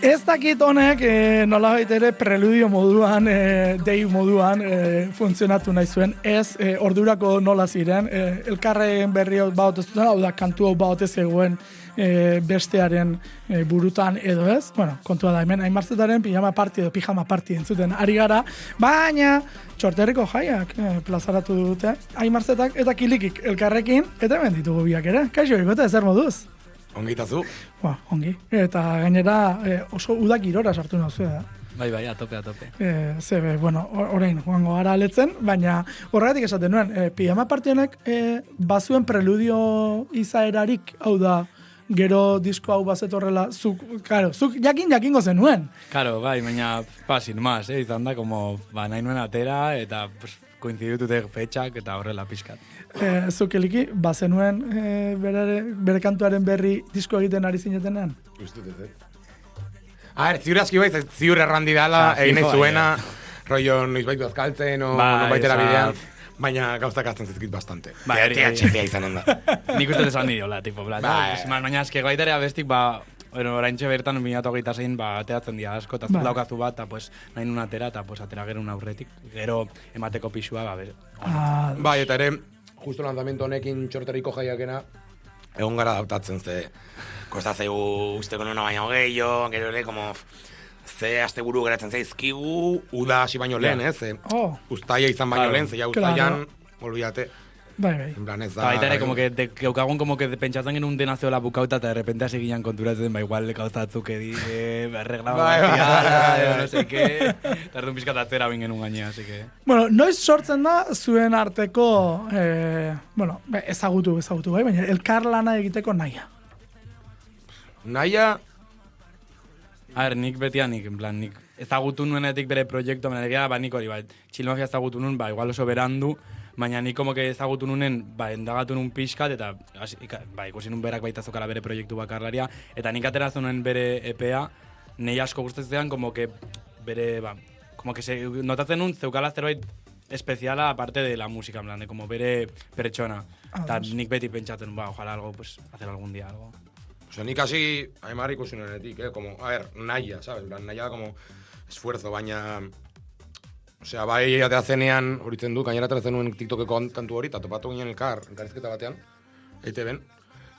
Ez dakit honek nolabait ere preludio moduan, dei moduan funtzionatu nahi zuen. Ez ordurako nola ziren, elkarren berri hau baute zuten, hau da kantu hau baute zegoen bestearen burutan edo ez. Bueno, kontua da hemen, Aimartzetaren pijama party edo pijama party entzuten ari gara, baina Txorterriko jaiak plazaratu dute, Aimartzetak eta Kilikik elkarrekin, eta hemen ditugu biak ere. Kaixo, ikote, zer moduz? Ongi itazu? Ongi. Eta gainera oso udak irora sartu nauzu da. Bai, atope. Zebe, bueno, orain joango gara aletzen, baina horregatik esaten nuen, pijama partionek bazuen preludio izaerarik, hau da, gero disko hau bazetorrela, zuk jakingo zenuen. Karo, bai, baina, sin más, izan da, como, nahi nuen atera, eta koinzidutute fetxak, eta horrela pixkat. Zuk eliki, bazenuen bere kantuaren berri disko egiten ari zinetenean? Ziur aski baiz, ziur errandi dala, egin nahi zuena, rollo noizbait bazkaltzen, o baitera bidean, baina gauztak azten zizkit bastante. THC izan da. Nik uste desan nidiola, tipo, baina eske baitera bestik, oraintxe bertan 2026 ateatzen dira asko, eta daukazu bat, eta nahi nun atera, eta atera gero aurretik, gero emateko pixua, Bai, eta ere, justo lanzamiento honekin Txorterriko jaiakena, egon gara adaptatzen, ze kostatzegu usteko nuna baina gehiago, gero ere, como, ze asteburu geratzen zaizkigu, uda hasi baino lehen, uztaia izan baino lehen, ze ja uztaian, olbiate. Bai. En plan ez da... Baita ere, geukagun pentsatzen genuen dena zeola bukauta, eta de repente hasi ginen konturatzen, igual gauzatzuk berreglaba batia, no sé qué, eta erdun pixkat atzera bin genuen gainea, así que... Bueno, noiz sortzen da zuen arteko, ezagutu bai, baina elkarlana egiteko nahia. Nahia... A ver, nik ezagutu nuenetik bere proiektu, nik hori, Txilmafia ezagutu nuen, igual oso berandu, baina nik como que ezagutu nunen, endagatu nun pixkat, eta ikusi nun berak baita zokala bere proiektu bakarlaria, eta nik atera zuen bere EPA, nahi asko gustatzen como que bere, como que notatzen nun zeukala zerbait espeziala aparte de la música, en plan, de como bere pertsona. Eta nik beti pentsatzen, ojalá algo, hacer algún día algo. O sea, nik hasi, Aimar ikusi nuenetik, como, a ver, nahia, ¿sabes? Nahia como esfuerzo, baina... Osea, bai ateazenean, horitzen du, gainera ateatzen nuen TikTokeko kantu hori, eta topatu ginen elkarrizketa batean, EITB-en,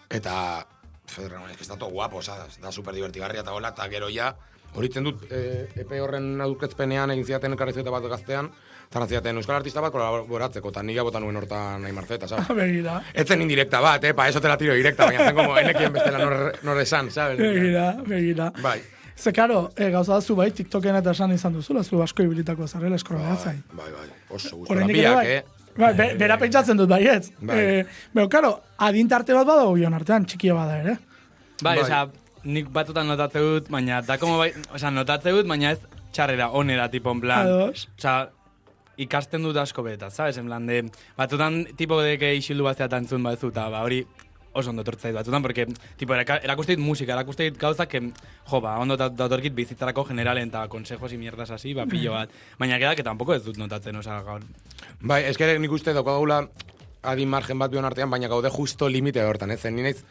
eta, es que está todo guapo, da super divertigarria eta hola, eta gero ja, horitzen dut, EP horren aurkezpenean egin ziaten elkarrizketa bat gaztean, eta ziaten euskal artista bat kolaboratzeko, eta nila botan nuen hortan Aimartzeta, sabes? Begira. Etzen indirekta bat, pa eso te la tiro directa, baina zen como enekien bestela nor esan, sabes? Begira. Bai. Ze, karo, gauza da zu bai, TikToken eta esan izan duzula, zu asko ibilitako zarela eskorreatzai. Bai, oso guztora biak, Bera pentsatzen dut baietz. Bero, karo, adintarte bat badago bion artean, txikia bada ere. Bai, oza, nik batutan notatze dut, baina da como bai, oza, notatze dut, baina ez txarrera, onera, tipo, en plan. Oza, ikasten dut asko beta, sabes? En plan, de, batutan, tipo, de que isildu batzea tantzun batzu, eta hori, oso ondo tortzait batzutan, porque, tipo, erakusteit musika, erakusteit gauzak, ondo datorkit bizitzarako generalen, eta consejos y mierdas así, pillo bat. Baina que tampoco ez dut notatzen, oza, gaur. Bai, es que nik uste daukagula adin margen bat bion artean, baina gaude justo limite hortan, ez? Ni naiz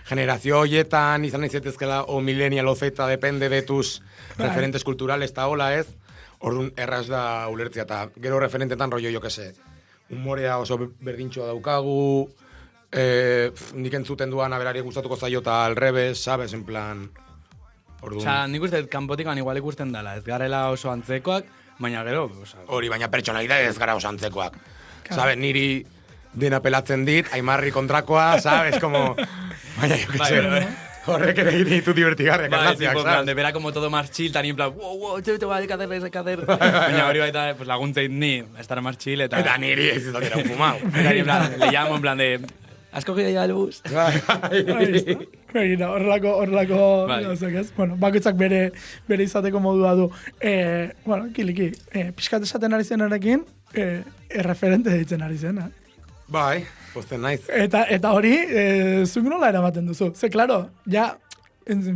generazio hoietan, izan nahi zetezkela, o millennial o zeta, depende de tus referentes culturales, eta hola, ez? Orduan, erraz da ulertzea, eta gero referentetan rollo, jo que se, humorea oso berdintxoa daukagu, nik entzuten duan aberari gustatuko zaio eta alrebes, sabes, en plan... Osa, nik uste, kanpotikan igual ikusten dela, ez garela oso antzekoak, baina gero... Hori, baina pertsonalidade ez gara oso antzekoak. Sabes, niri dena pelatzen dit, Aimarri kontrakoa, sabes, como... Baina, jo que se... Horrek ere egiten ditu divertigarriak, erlaziak, sabes? De vera como todo más chill, tan en plan, wow, te va a cader. Baina hori baita, laguntzeit ni, estar más chill, eta... Eta niri ez izatera un fumau. Eta en plan, le llamo en plan de... ¿Has cogido ya el bus? Begira, horrelako, bueno, bakoitzak bere izateko modua du. Bueno, Kiliki, pixkat esaten ari zenarekin, erreferente ditzen ari zena. Bai, posten naiz. Eta hori, zuk nola eramaten duzu? Ze, klaro, ja,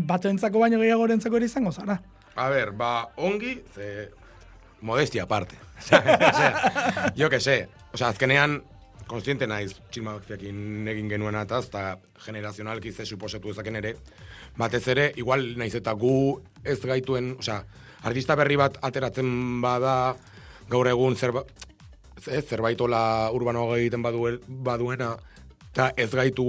batentzako baino gehiagorentzako ere izango zara. A ber, ongi, ze modestia aparte. Osea, yo que sé. Osea, azkenean, konstiente naiz txilmafiakin egin genuena eta generazionalki ze suposetu ezaken ere, batez ere, igual naiz eta gu ez gaituen, osea, artista berri bat ateratzen bada gaur egun zerbaitola urbano egiten baduena, eta ez gaitu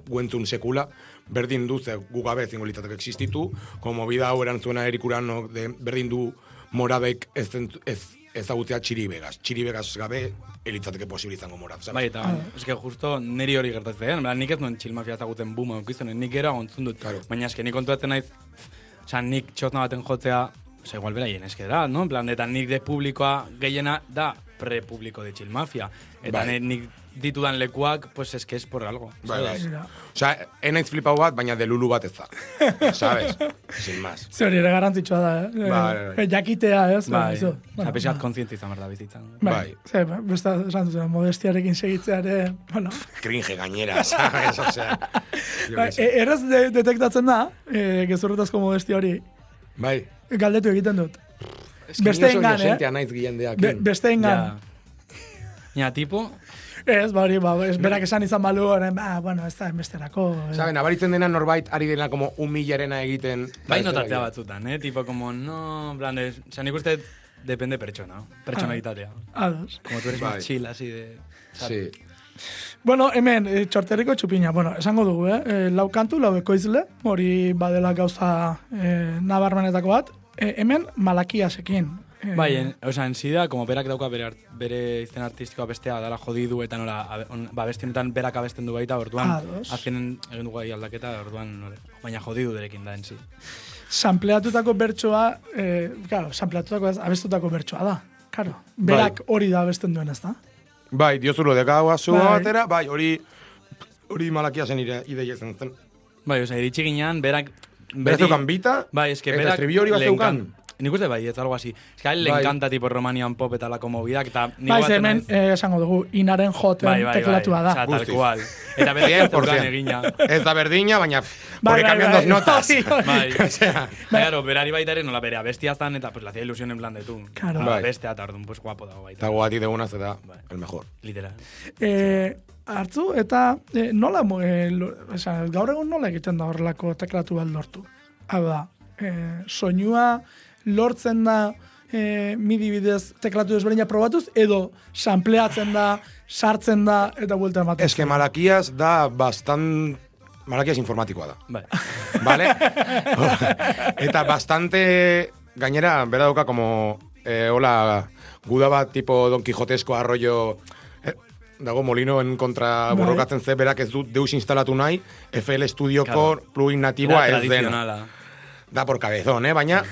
guentzun sekula, berdin du, ze gu gabe ezingo litzateke existitu, como bida hau erantzuena erikuran, berdin du Moradek ezagutzea Txiri Vegas. Txiri Vegas gabe elitzateke posible izango Morad. Bai, eta eske justo niri hori gertatzen, nik ez nuen Txilmafia ezagutzen buma eukizunen, nik era gontzun dut. Claro. Baina eske nik kontuatzen naiz, nik txotna baten jotzea, igual beraien eske da, no? En plan, eta nik de publikoa gehiena da pre-publiko de Txilmafia. Eta nik ditudan lekuak, pues eske es por algo. Bai. Osea, enaiz flipau bat, baina de Lulu bat ez da. ¿Sabes? Sin más. Zori ere garantzitsua da, Bai. Jakitea, ez? Bai. Pixat kontzientzi izan behar da bizitzan. Bai. Besta esan dut, modestiarekin segitzeare, bueno. Cringe gainera, ¿sabes? Osea. Erraz detektatzen da, gezurretazko modestia hori. Bai. Galdetu egiten dut. Besteengan, Besteengan. Ja, tipo... Ez, ez berak esan izan balu, bueno, ez da enbesterako. Saben, abaritzen dena norbait ari dena como humillarena egiten. Bai notatzea batzutan, tipo como, no, en plan, nik uste depende pertsonalitatea. Ados. Como tú eres más chill, así de... Sí. Bueno, hemen, txorterriko txupina. Bueno, esango dugu, lau kantu, lau ekoizle, hori badela gauza nabarmenetako bat. Hemen Malakiasekin. Bai, en sida, como berak dauka bere izen artistikoa bestea dala jodidu eta nola, bestionetan berak abesten du baita, orduan, azkenen egin dugu aldaketa, orduan, baina jodidu derekin da en si. Sampleatutako bertsoa, sampleatutako ez, abestutako bertsoa da, karo. Berak hori da abesten duen ez da? Bai, diozulo dekagoa zua batera, bai, hori Malakiasen ideia zen zen. Bai, iritsi ginean, berak... Berazeukan bita, bai, eske berak... Eta estribio hori bazeukan. Nik uste bai, ez algo así. Es que a él le encanta tipo Romanian pop eta lako movidak, eta... Bai, hemen esango dugu, inaren joten teklatua da. Osa, tal cual. Eta berdina zeukan egina. Ez da berdina, baina hori cambian dos notas. Bai, claro, berari baita ere nola bere abestia zan, eta pues la hacía ilusión en plan de tú. Claro. Bestea, eta orduan, pues guapo dago baita. Eta guati degunaz, eta el mejor. Literal. Hartzu, eta nola, gaur egun nola egiten da horrelako teklatu bat lortu? Hau da, soinua lortzen da midi bidez teklatu desberdina probatuz, edo sampleatzen da, sartzen da, eta buelta ematen. Ez que Malakias da Malakias informatikoa da. Bai. Vale? Eta bastante, gainera, bera dauka como, hola, guda bat tipo Don Quijotesko arroyo, dago Molinoen kontra borrokatzen ze, berak ez dut deus instalatu nahi, FL Studioko plugin natiboa ez dena. Da por cabezón, baina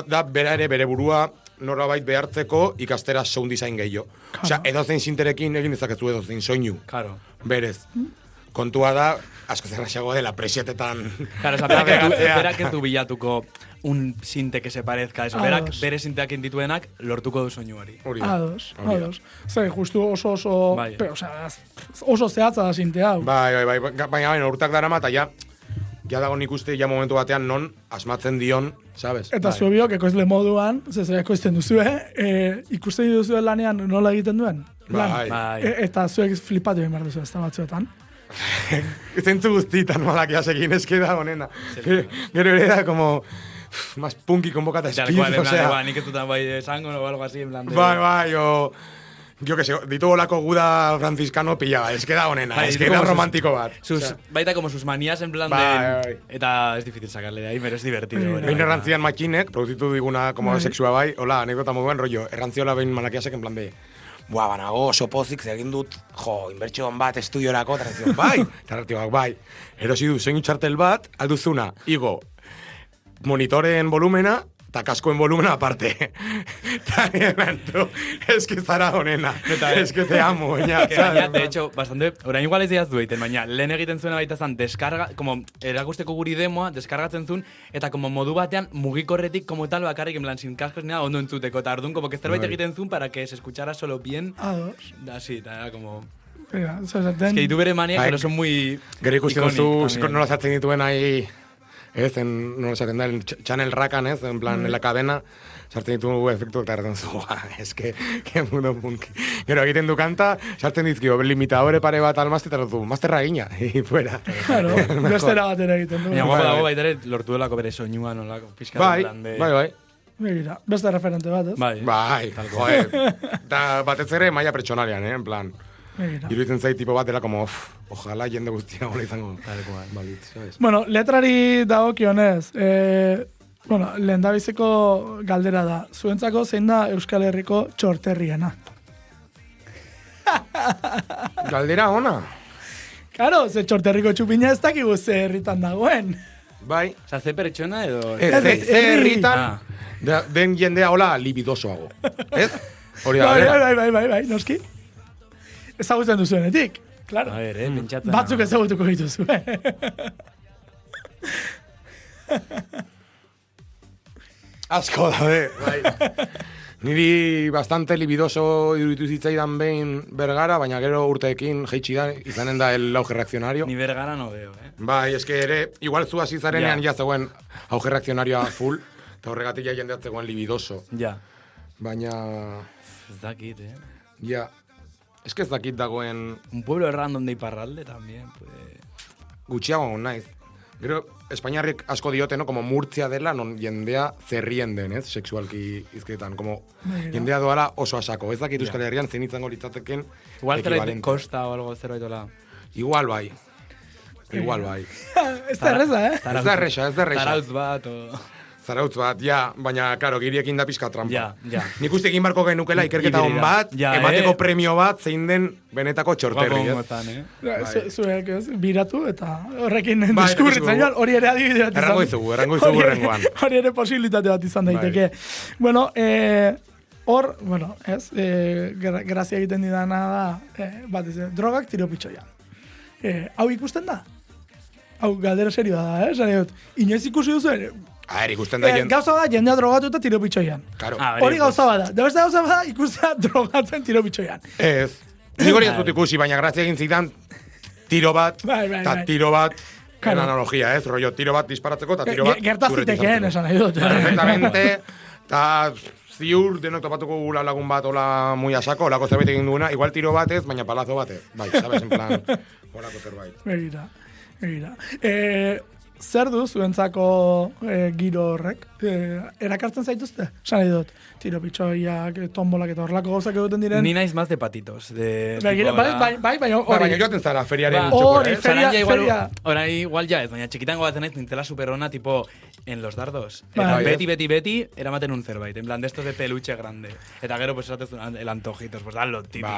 da bera ere bere burua norabait behartzeko ikastera sound design gehiago. Osea, edozein sinterekin egin dezakezu edozein soinu. Claro. Berez. Kontua da, asko zerraxago dela presietetan. Claro, berak ez du bilatuko un sinte que se parezca eso. Berak bere sinteak dituenak lortuko du soinu hori. Ados. Zer, justu oso zehatza da sinte hau. Bai, baina urtak darama eta ja dago nik uste ja momentu batean non asmatzen dion, sabes? Eta zuebiok ekoizle moduan, ekoizten duzue, ikusten duzue lanean nola egiten duen? Bai. Eta zuek flipatu egin behar duzu ez da batzuetan. Zentzu guztitan Malakiasekin eske da honena. Gero ere da como más punky con boca de espíritu, o sea. Nik ez dutan bai esango o algo así en plan de... Bai, yo que sé, ditugu lako guda franciscano pillaba, es que da honena, es que da romántico bat. Baita como sus manías en plan de... Eta es difícil sacarle de ahí, pero es divertido. Behin errantzian makinek, produzitu diguna como sexua bai, hola, anekdota moduan, rollo, errantziola behin Malakiasek en plan de... Buah, banago oso pozik, egin dut, inbertsioan bat estudiorako, trantzioan, bai, tarratioak, bai. Erosi du, zein txartel bat, alduzuna, igo, monitoren volumena, eta kaskoen volumena aparte. Es que zara honena, es que te amo, baina. De hecho, bastante, orain igual ez diaz dueiten, baina lehen egiten zuena baita zan, deskarga, como erakusteko guri demoa, deskargatzen zuen, eta como modu batean mugikorretik como tal bakarrik, en plan, sin cascos nada, ondo entzuteko, eta orduan, como que zerbait egiten zuen para que se escuchara solo bien. Así, eta era como... Es que ditu bere maniak, pero son muy... Gero ikusten duzu, nola zartzen dituen ahi... ez, nola esaten da, channel rakan, ez, en plan, en la cadena, sartzen ditu efektu eta erraten zu, que mundo punk. Gero egiten du kanta, sartzen dizkio, limitadore pare bat almazte, eta du, mazterra egina, y fuera. Claro, bestera batera egiten du. Baina guapo dago baita ere, lortu delako bere soinua nolako, pixka Bai. Begira, beste referente bat, ez? Bai, joder. Da batez ere maila pertsonalian, en plan. Iruditzen zait tipo bat dela como, ojalá jende guztia hola izango. Balitz, sabes? Bueno, letrari dagokionez, lehendabiziko galdera da. Zuentzako zein da Euskal Herriko txorterriena? Galdera ona. Karo, ze txorterriko txupina ez dakigu ze herritan dagoen. Bai. Osa, ze pertsona edo... Ze herritan den jendea hola libidosoago. Ez? Hori da, bai, noski. Ezagutzen duzuenetik, claro. A ver, pentsatzen. Batzuk ezagutuko dituzu, Asko da, bai. Niri bastante libidoso iruditu zitzaidan behin Bergara, baina gero urteekin jeitsi da, izanen da el auge reaccionario. Ni Bergara no veo, Bai, eske ere, igual zu hasi zarenean ja zegoen auge reaccionarioa full, eta horregatik ja jendeat zegoen libidoso. Ja. Baina... Ez dakit, Ja. Ez que ez dakit dagoen... Un pueblo random de Iparralde también, pues... Gutxiago naiz. Gero, Espainiarrik asko diote, no? Como Murtzia dela, non jendea zerrien den, ez? Sexualki izketan. Como jendea doala oso asako. Ez dakit Euskal Herrian zein izango litzateken igual zerbait Costa o algo zerbait ola. Igual bai. Ez da erreza, Ez da erresa. Zarautz bat, o... Zarautz bat, ja, baina, karo, giriekin da pizka trampa. Ja. Nik uste egin barko genukela ikerketa hon bat, emateko premio bat, zein den benetako txorterri, ez? Zuek, biratu, eta horrekin diskurritzen joan, hori ere adibide bat izan. Errango izugu rengoan. Hori ere posibilitate bat izan daiteke. Bueno, hor, ez, grazia egiten didana da, bat ez, drogak tiropitxoian. Hau ikusten da? Hau galdera serioa da, esan dut. Inoiz ikusi duzu, ikusten da gauza bada, jendea drogatu eta tiropitxoian. Hori gauza bada. Da beste gauza bada, ikustea drogatzen tiropitxoian. Ez. Nik hori ez dut ikusi, baina grazia egin zidan tiro bat, eta tiro bat, en analogia, ez? Rollo, tiro bat disparatzeko, eta tiro bat... Gertazitekeen, esan nahi dut. Perfectamente, eta ziur denok topatuko gula lagun bat ola muy asako, olako zerbait egin duena, igual tiro bat ez, baina palazo bat ez. Bai, sabes, en plan, olako zerbait. Begira. Zer du zuentzako giro horrek? Erakartzen zaituzte? Esan nahi dut, tiropitxoiak, tombolak eta horrelako gauzak egiten diren. Ni naiz más de patitos. Baina hori. Joaten zara, feriaren txokora, feria. Horai igual ja ez, baina txikitango batzen naiz, nintzela superona, tipo, en los dardos. Eta beti, eramaten un zerbait, en plan, de estos de peluche grande. Eta gero, pues, esatez el antojitos, pues, dan lo típico.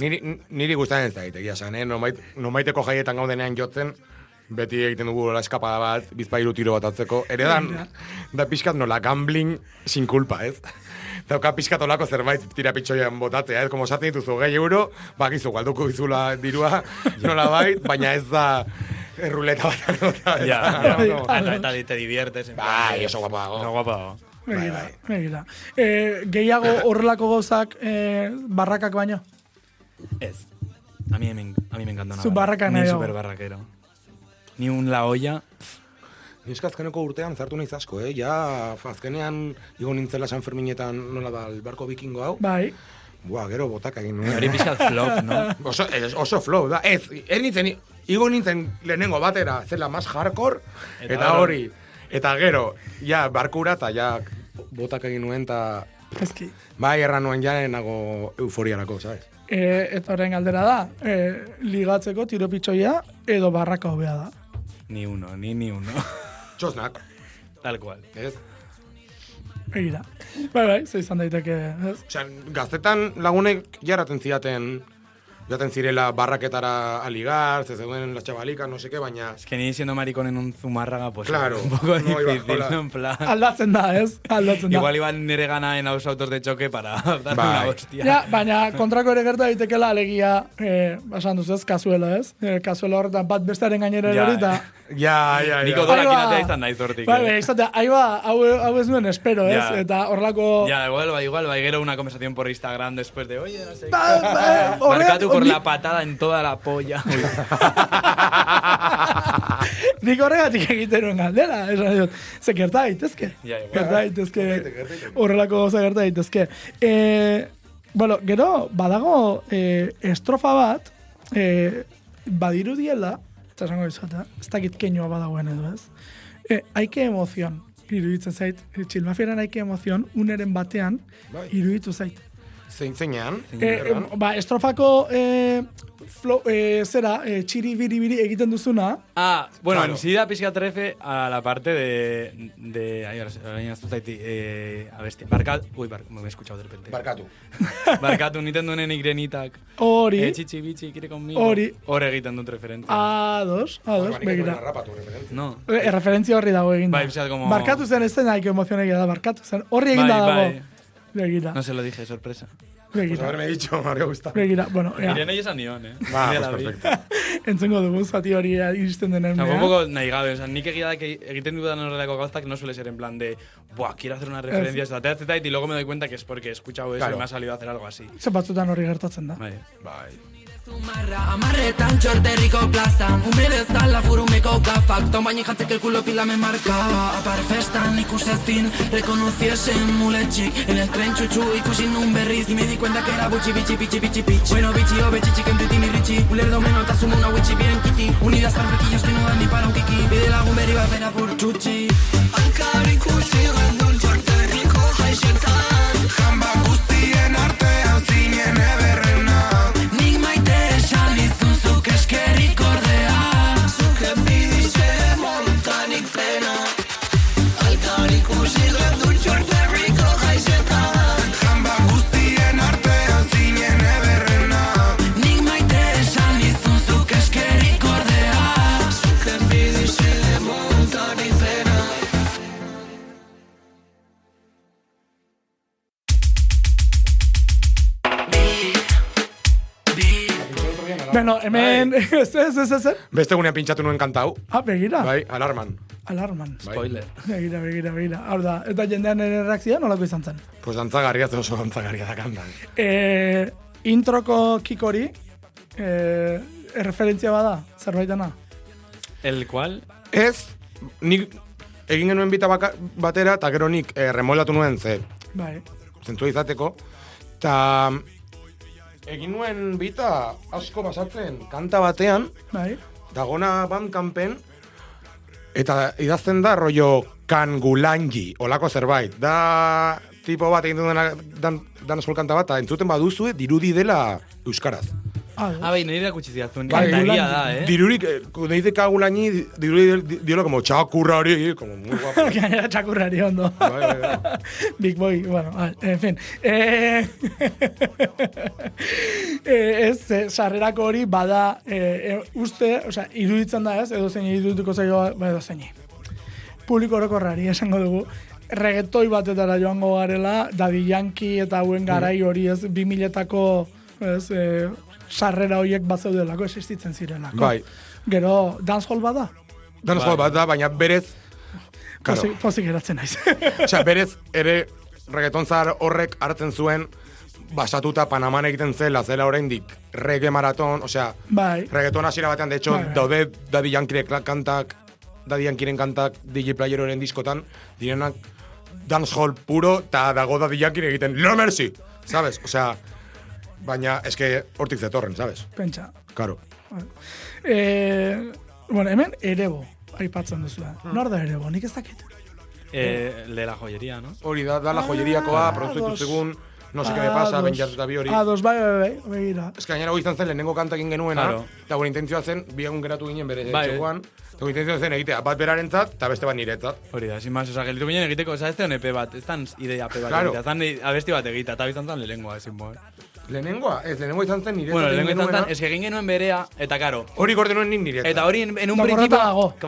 Niri gustatzen ez da egia esan, nomaiteko jaietan gaudenean jotzen, beti egiten dugu eskapada bat, bizpairu tiro bat atzeko. Ere da pixkat nola gambling sin culpa, ez? Dauka pixkat olako zerbait tirapitxoian botatzea, ez? Como esaten dituzu, €1, bakizu, galduko izula dirua, nola bait, baina ez da ruleta bat. Eta te diviertes. Bai, oso guapa dago. Oso guapa dago. Begira. Gehiago horrelako gozak barrakak baino? Ez. A mí me encanta nada. Zu barraka nahi Ni super barraquero. Ni un la olla. Ni azkeneko urtean zartu naiz asko, Ja, azkenean igo nintzela San Ferminetan nola da, barko bikingo hau. Bai. Buah, gero botak egin nuen. Hori pixat flop, no? Oso flop, da. Ez nintzen, igo nintzen lehenengo batera, zela más hardcore, eta hori. Eta gero, ja, barkura, eta ja, botak egin nuen, eta... Eski. Bai, erran nuen ja, nago euforiarako, sabes? Eta horren galdera da, ligatzeko tiropitxoia edo barraka hobea da. Ni uno. Txosnak. Tal cual. Ez? Egira. Bai, ze izan daiteke, ez? Osea, gaztetan lagunek jarraten zidaten, joaten zirela barraketara aligar, ze zeuden las chavalikas, no sé qué, baina... Es que ni siendo maricón en un Zumárraga, pues claro, un poco no difícil, ¿no? En plan... Aldatzen da, ez? Aldatzen da. Igual iban nire gana en los autos de choque para darme una hostia. Ja, baina kontrako ere gerta daitekela alegia, basan duz ez, kazuela, ez? Kazuela horretan bat bestearen gainera hori, eta... Ja. Niko dorakinatea izan naiz hortik. Bai, izatea, hau ez nuen espero, ez? Eta horrelako... Ja, igual, gero una conversación por Instagram después de, oye, no sé qué... Marcatu por la patada en toda la polla. Nik horregatik egiten nuen galdera, esan dut, ze gerta daitezke. Gerta daitezke, horrelako gauza gerta daitezke. Bueno, gero, badago estrofa bat, badirudiela, eta esango izata, ez dakit keinua badagoen edo ez, haike emozion, iruditzen zait, Txilmafiaren haike emozion, uneren batean, iruditu zait. Zeinean? Estrofako zera, txiri biri egiten duzuna. Bueno, claro. sí da pizka trefe a la parte de ahí ahora zaiti abesti. Me he escuchado de repente. Barkatu niten duenen igrenitak. Hori. Chichi bichi quiere conmigo. Hori. Hor egiten dut referentzia. Ados, begira. No. Referentzia horri dago eginda. Bai, pizkat como Barkatu zen ez zen haike emozionegia da, barkatu zen. Horri eginda dago. Begira. No se lo dije, sorpresa. Pues haberme dicho, me habría gustado. Begira, bueno, Irene y esa nion, Pues perfecto. Entzungo dugu zati hori iristen denen. Fue un poco nahi gabe, nik egia da que egiten dudan horrelako gauztak no suele ser en plan de, quiero hacer una referencia a esta y luego me doy cuenta que es porque he escuchado eso y me ha salido a hacer algo así. Zer batzutan hori gertatzen da. Bai. Amarretan txorterriko plazan Umre bezala furumeko gafak Tomaini jatzek el culo pila me marcaba Apar festan ikusezin Reconociesen muletxik En el tren txutxu ikusin nun berriz Y me di cuenta que era buchi bichi bichi bichi bichi Bueno bichi obe chichi kentuti mi richi Ulerdo menota sumo una wichi bien kiki Unidas para flequillos que no dan ni para un kiki Bide lagun berri bat bera pur txutxi Alkar ikusi gandun txorterriko jaixetan Jamba guztien artean zinen ederrena Eskerrik ordea Zuke bidize montanik pena Alkar ikusi gandun txorterriko jaizetan Jamba guztien artean zinen ederrena Nik maite esan izun zuke eskerrik ordea Zuke bidize montanik pena Bueno, hemen, ez. Beste gunean pinchatu nuen kantau. Begira. Bai, alarman. Spoiler. Begira. Hau da, eta jendean ere reakzioa nolako izan zen? Pues dantzagarria, oso dantzagarria da kantan. Introko kikori, referentzia bada, zerbaitena? El cual? Ez, nik egin genuen bita batera, eta gero nik remoldatu nuen Bai. zentzua izateko, eta egin nuen bita asko basatzen kanta batean, Bai. dagona Bandcampen, eta idazten da rollo kangulangi, olako zerbait. Da tipo bat egin duen dancehall kanta bat, eta entzuten baduzue dirudi dela euskaraz. Bai, nire akutsiziazun. Bai, Kantaria da, Dirurik, cuando dice kagulani, dirudi dilo como txakurrari, como muy guapo. Gainera txakurrari ondo. Bai. Big Boy, bueno, en fin. Sarrerako hori bada uste, osea, iruditzen da ez, edo zein irudituko zaio, edo zein. Publiko orokorrari esango dugu, reggaetoi batetara joango garela, Daddy Yankee eta hauen garai hori ez, 2000-etako, ez, sarrera horiek bazeudelako existitzen zirelako. Bai. Gero, dancehall bada? Dancehall bat da, baina berez... Pozik geratzen naiz. Osea, berez ere reggaeton zahar horrek hartzen zuen basatuta Panaman egiten zela oraindik reggae maraton, osea, bai. reggaeton hasiera batean, de hecho, daude Daddy Yankeeren kantak DJ Playeroren diskotan, direnak dancehall puro, eta dago Daddy Yankee egiten Lil Mercy, ¿sabes? Osea, baina, eske hortik zetorren, ¿sabes? Pentsa. Claro. Bueno, hemen erebo, aipatzen duzu da. Nor da erebo, nik ez dakit. De la joyería, ¿no? Hori da la joyeriakoa, produzitu segun, no sé qué me pasa, benjatu eta bi hori. Bai, begira. Ez que gainera izan zen lehenengo kantakin genuena, eta gure intentzioa zen, bi egun geratu ginen bere txekoan, eta gure intentzioa zen egitea bat berarentzat, eta beste bat niretzat. Hori da, sin más, oza, gelitu ginen egiteko, oza, ez teon EP bat, ez tan idea EP bat egitea, zan abesti bat egita, eta bizan zan lehenengoa, ezin bo, Lehenengoa? Ez, lehenengoa izan zen niretzat. Bueno, lehenengoa izan zen, ez que egin genuen berea, eta karo. Hori gorde nuen nik niretzat. Eta hori en un principio...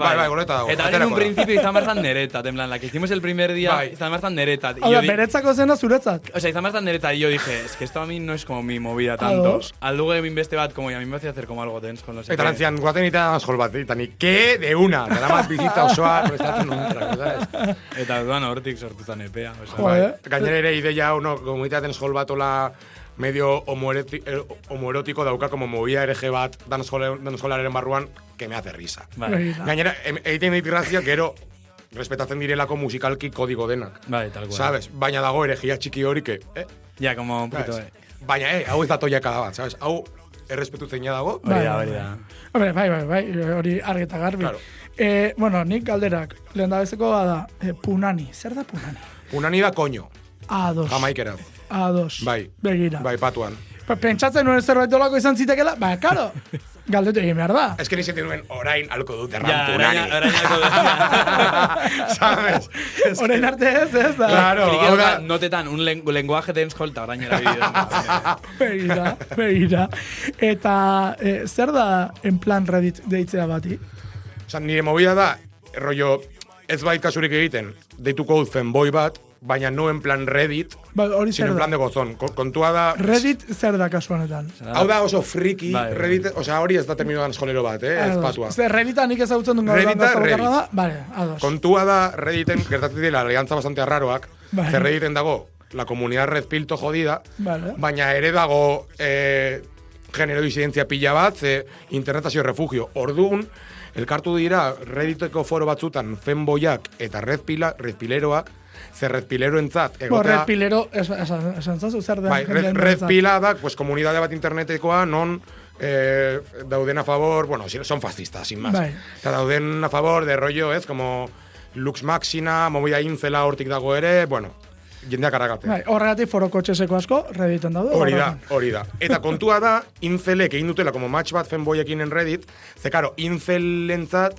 Bai, goreta dago. Eta hori en un principio izan barzan neretzat, en plan, la que hicimos el primer día, izan barzan neretzat. Hau da, beretzako zena zuretzat. O sea, izan barzan neretzat, y yo dije, es que esto a mí no es como mi movida tanto. Al luego de mi beste bat, como y a mí me hacía hacer como algo denso con los... Eta rantzian, guaten ita dancehall bat, eta ni, ¿qué? De una. Eta damat bizitza osoa, prestatzen un track, ¿sabes? Eta duan hortik sortu zan EPea. Gainera ere ideia, komunitaten dancehall bat ola medio homoerótico dauka como movida RG bat dancehallaren barruan, que me hace risa. Bai, Gainera, egiten dit grazia, gero, respetatzen direlako musikalki kodigo denak. bai, tal cual. Sabes? Baina dago eregia txiki hori, que, Ja, como un poquito, sabes? Baina, hau ez da toiakada bat, sabes? Hau errespetu zeina dago. Hori da. Hombre, bai, hori argi eta garbi. Claro. Bueno, nik galderak, lehen da bezeko da, punani. Zer da punani? Punani da koño, A2. jamaikeraz. A2. Bai. Begira. Bai, patuan. Pentsatzen nuen zerbait dolako izan zitekela, karo, galdetu egin behar da. Ez que nizetan nuen orain alko dut erran Ja, punani. orain Sabes? Orain arte ez da. Claro, hau da. notetan un lenguaje de escolta orain erabiltzen. Begira. Eta zer da en plan Reddit deitzea bati? Osa, nire movida da, rollo, ez bait kasurik egiten, deituko dut fanboy bat, baina no en plan Reddit, Hori sino zer en plan da? de gozón. Kontua da... Reddit zer da kasu honetan? Hau da oso friki, Bai. Reddit, osea, hori ez da terminoan eskolero bat, ez patua. Zer Reddita nik ezagutzen duen gaur Reddita, da Reddit. da? Vale, ados. Kontua da, Redditen, gertatzen dira, alianza bastante arraroak, Bai. zer Redditen dago, la comunidad red pilto jodida, Vale. baina ere dago genero disidentzia pila bat, internet hasio refugio. Orduan, elkartu dira Redditeko foro batzutan fanboyak eta redpileroak, zer redpileroentzat egotea... Red Pilero, esan zazu, zer den? Bai, red pila da, pues, komunidade bat internetekoa, non dauden a favor, bueno, son fascistas, sin más. Bai. Eta dauden a favor de rollo, ez, como Lux Maxina, movida incela hortik dago ere, bueno, jendeak aragatea. Bai, horregatik foroko txeseko asko, Redditen daude. Hori da. Eta kontua da, incelek egin dutela como match bat fanboyekin en Reddit, ze karo, incelentzat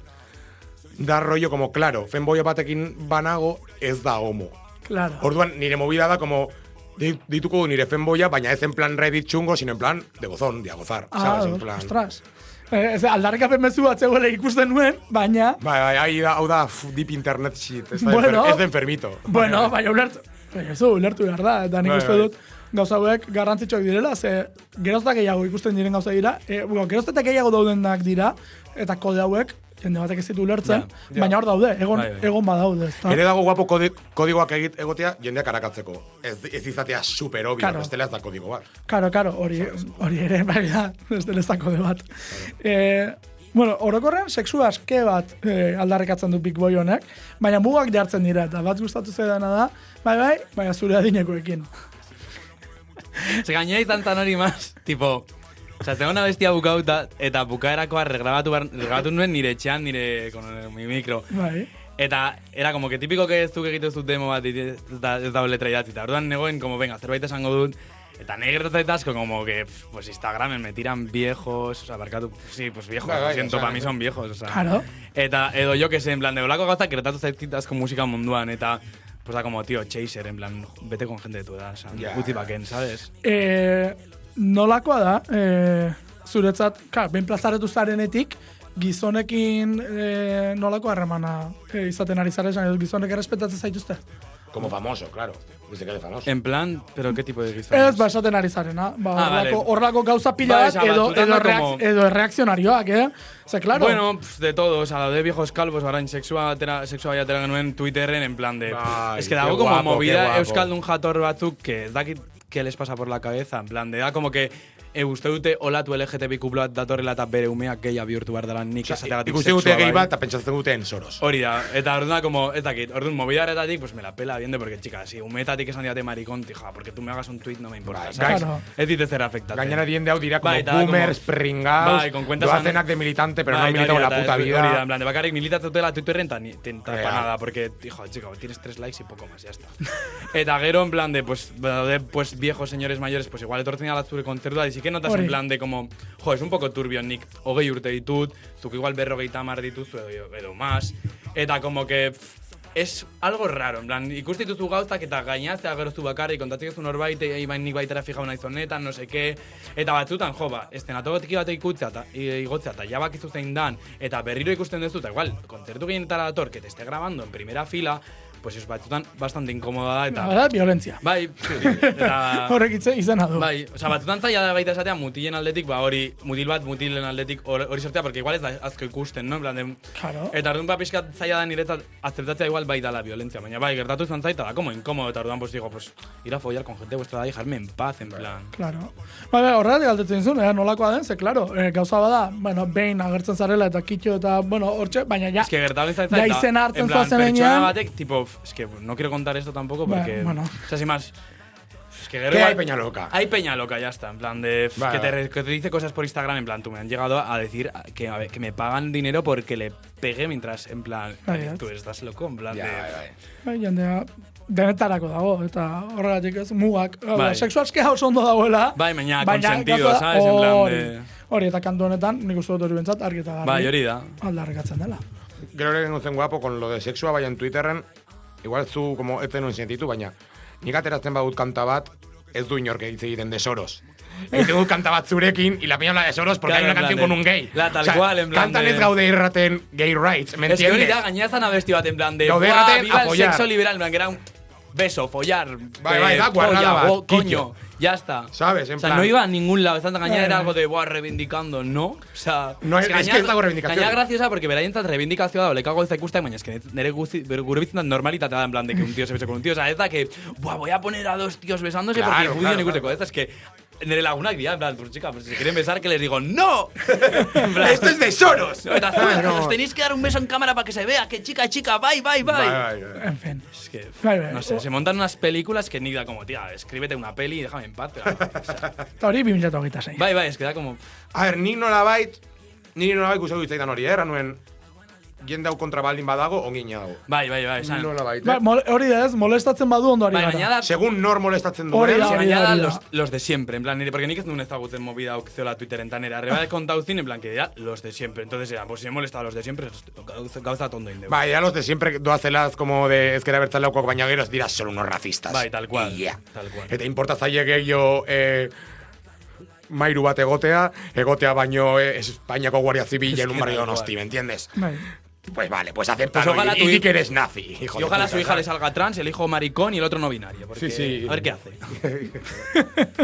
da rollo como, claro, fanboy batekin banago ez da homo. Claro. Orduan, nire movida da como, dituko du nire fanboya, baina ez en plan Reddit chungo, sino en plan de gozón, de a gozar, ¿sabes? En plan... Ostras. Aldarrikapen mezu bat zegoela ikusten nuen, baina... Bai, hau da deep internet shit, ez da Bueno. ez da enfermito. Bueno, baina ulertu behar da, eta nik Bai, uste bai. dut gauza hauek garrantzitsuak direla, ze geroztak gehiago ikusten diren gauza dira, geroztak gehiago daudenak dira, eta kode hauek, jende batek ez ditu ulertzen, Ja. baina hor daude, Bai. egon badaude. ezta? Ere dago guapo kodigoak egotea jendeak arakatzeko. Ez izatea super obvio, Claro. bestela ez da kodigo bat. Karo, hori ere, bai da, ez delezako de bat. Bueno, orokorrean, sexu aske bat aldarrikatzen du Big Boy honek, baina mugak jartzen dira, eta bat gustatu zaidana da, baina zure adinekoekin. Se gainera izan zan hori maz, tipo... Osa, zengo una bestia bukauta, eta bukaerakoa regrabatu nuen nire etxean, con mi micro. Bai. Eta era como que típico que zuk egiten zut demo bat ez da letra idatzita. Orduan negoen, como venga, zerbait esango dut. Eta nahi gertatzen asko, como que, pues Instagramen me tiran viejos, o sea, barkatu, sí, pues viejos, Bai, lo bai, siento, o sea, para mí son viejos, o sea. Claro. Eta, edo yo que sé, en plan, de olako gauzak gertatu zaizkit asko musika munduan, eta, pues da como, tío, chaser, en plan, vete con gente de tu edad, o sea, Ya. utzi baken, ¿sabes? Nolakoa da, zuretzat, behin plazaretu zarenetik, gizonekin nolako harremana izaten ari zaren, gizonek errespetatzen zaituzte? Como famoso, claro. Desde que eres famoso. En plan, pero ¿qué tipo de gizones? Ez, esaten ari zarena. vale. Horrelako gauza pila Bai, bat, oza, batzutan da como- edo erreakzionarioak, Ze, claro. Bueno, pues de todo, o sea, de viejos calvos, orain sexua atera genuen Twitterren, en plan de... Bai, es que dago qué como guapo, qué movida guapo. euskaldun jator batzuk, que ez dakit qué les pasa por la cabeza, en plan de, da como que uste dute olatu LGTBIQ bat datorrela eta bere umeak gehiago bihurtu behar dela nik esategatik Ikusten dute sexua gehi bai. bat, eta pentsatzen dute en Soros. Hori da, eta orduan como, ez dakit, orduan mobidaretatik, pues me la pela viendo, porque chica, si umetatik esan diate maricón, tija, porque tú me hagas un tweet no me importa, Bai, ¿sabes? claro. Ez dit zer afectatzen. Gainera diende hau dira como Bai, eta boomers, como- pringaos, Bai, con cuentas doazenak de militante, pero no Bai, han militado en la eta puta Hori da, vida. en plan, de bakarrik militatzutela Twitterren ta Real. para nada, porque, hijo, chico, tienes 3 likes y poco más, ya está. Eta gero, en plan de, pues viejos señores mayores, pues igual etortzen ala zure kontzertua, y sí que notas Hori. en plan de como, jo, es un poco turbio, nik 20 urte ditut, zuk igual 50 dituzu edo más, eta como que es algo raro, en plan, ikusti dituzu gauzak eta gainaztea gero zu bakarrik, kontatik ez du norbait, nik baitera fijau naiz honetan, no sé qué, eta batzutan, jo, estenatogotiki bat ikutzea eta igotzea, eta ja bakizu zein dan, eta berriro ikusten duzu, eta igual, kontzertu gehienetara dator, que te esté grabando en primera fila, pues ez batzutan bastante inkomoda da, eta... Da, violentzia. Bai, eta... Horrek izena du. Bai, oza, batzutan zaila da baita esatea mutilen aldetik, ba hori, mutilen aldetik hori sortea, porque igual ez da azko ikusten, no? En plan de... Claro. Eta orduan ba pixkat zaila da niretzat azeptatzea igual bai da la violencia, baina bai, gertatu izan zaita da, como incómodo, eta orduan pues digo, pues, ir a follar con gente vuestra da, dejarme en paz, en plan... Claro. Bai, horregatik galdetzen zuen, nolakoa den, ze, claro, gauza bada, bueno, behin agertzen zarela eta kitxo eta, bueno, hortxe, baina ja... Es que gertatu izan zaita, ja izena hartzen zoazen pertsona batek, tipo, es que no quiero contar esto tampoco, porque... Bueno. O sea, sin más... Es que ¿Qué hay peña loca? Hay peña loca, ya está. En plan de... Vale, que te dice cosas por Instagram, en plan, tú me han llegado a decir que, a ver, que me pagan dinero porque le pegue mientras, en plan, tú estás loco, en plan de... Bai, jendea, denetarako dago, eta horregatik ez, mugak. Bai. Sexualski oso ondo dagoela. Bai, baina consentido, ¿sabes? En plan de... Hori, eta kantu honetan, nik uste dut hori bentsat, argi eta garbi. Bai, hori da. Aldarrikatzen dela. Gero ere zen guapo, con lo de sexua, baina en Twitterren, igual zu, como, ez denuen sentitu, baina nik ateratzen badut kanta bat, ez du inork hitz egiten de Soros. Egiten dut kanta bat zurekin, y la peña habla de Soros porque Claro, hay una canción con un gay. Tal cual, en plan Kantan de... ez gaude irraten gay rights, ¿me Es que hori entiendes? da, gainera zan abesti bat, en plan de... Gaude "Buah, irraten viva a el follar". sexo liberal, en plan, que era un beso, follar, Bai, da, guardada polla, bat, coño, quillo. ya está. ¿Sabes? En O sea, plan... no iba a ningún lado. Esta gaña era algo de, buah, reivindicando, ¿no? O sea... No, es que ez dago reivindicación. Gaña graciosa porque beraientzat reivindikazioa da, olekago ez da ikusten, baina es que nere gure bizitzan normalitatea da, en plan de que un tío se bese con un tío. O sea, ez da que, buah, voy a poner a dos tíos besándose Claro, porque claro, ikusteko. claro. Ez que nere lagunak dira, en plan, pues chica, pues si quieren besar, que les digo, ¡no! En plan, ¡Esto es de Soros! Eta os tenéis que dar un beso en cámara para que se vea que chica, bye, bye, bye. En fin. Es que, Bai. no sé, se montan unas películas que ni da como, tía, escríbete una peli y déjame en paz. Pero, o sea, Eta hori 2026. bai, es que da como... A ver, nik nolabait kusatu ditzaidan hori, erran nuen, jende hau kontra baldin badago, ongina dago. Bai, esan. Nolabait, Bai, hori da ez, molestatzen badu ondo ari Bai, gara. baina da... Segun nor molestatzen Hori duen, da. Baina da hori da. los de siempre, en plan, porque nik ez duen ezagutzen movida hau zeola Twitteren tanera. Arreba de kontau zin, en plan, que ya los de siempre. Entonces era, pues si me molesta a los de siempre, gauza tondo indeu. Bai, ya los de siempre doazelaz como de ezkera bertzaleukoak baina gero ez dira solo unos racistas. Bai, tal cual. Y ya. Tal cual. Eta importa zaie gehiago mairu bat egotea baino Espainiako Guardia Zibila en un barrio tal Donosti, cual. ¿me entiendes? Bai. Pues vale, pues acéptalo Pues ojalá y tu di hi- que eres nazi, hijo Y de ojalá puta, su hija ¿sabes? le salga trans, el hijo maricón y el otro no binario. Porque, Sí. A ver qué hace.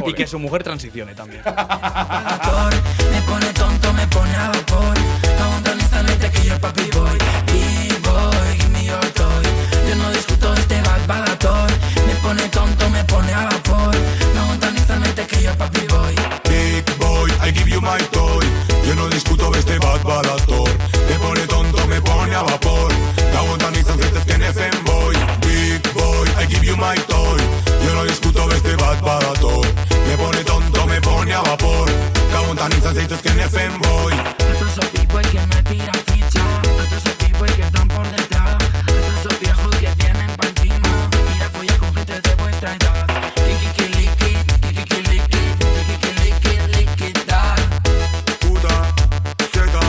Y que su mujer transicione también. Actor, me pone tonto, me pone a vapor. No aguantan esta noche que yo el papi boy. B-boy, give me your toy. Yo no discuto este bad actor. Me pone tonto, me pone a vapor. No aguantan esta noche que yo el papi boy. Big boy, I give you my toy. Yo no discuto este bad actor. Me pone tonto, me pone a vapor. No aguantan ni sancetes que nefen boy. Big boy, I give you my toy. Yo no discuto este bad actor. Me pone tonto, me pone a vapor. No aguantan ni sancetes que nefen boy. Estos son people que me tiran ficha. Estos son people que están por detrás. Estos son viejos que tienen pa' encima. Ir a follar con gente de vuestra edad. Puta, zeta.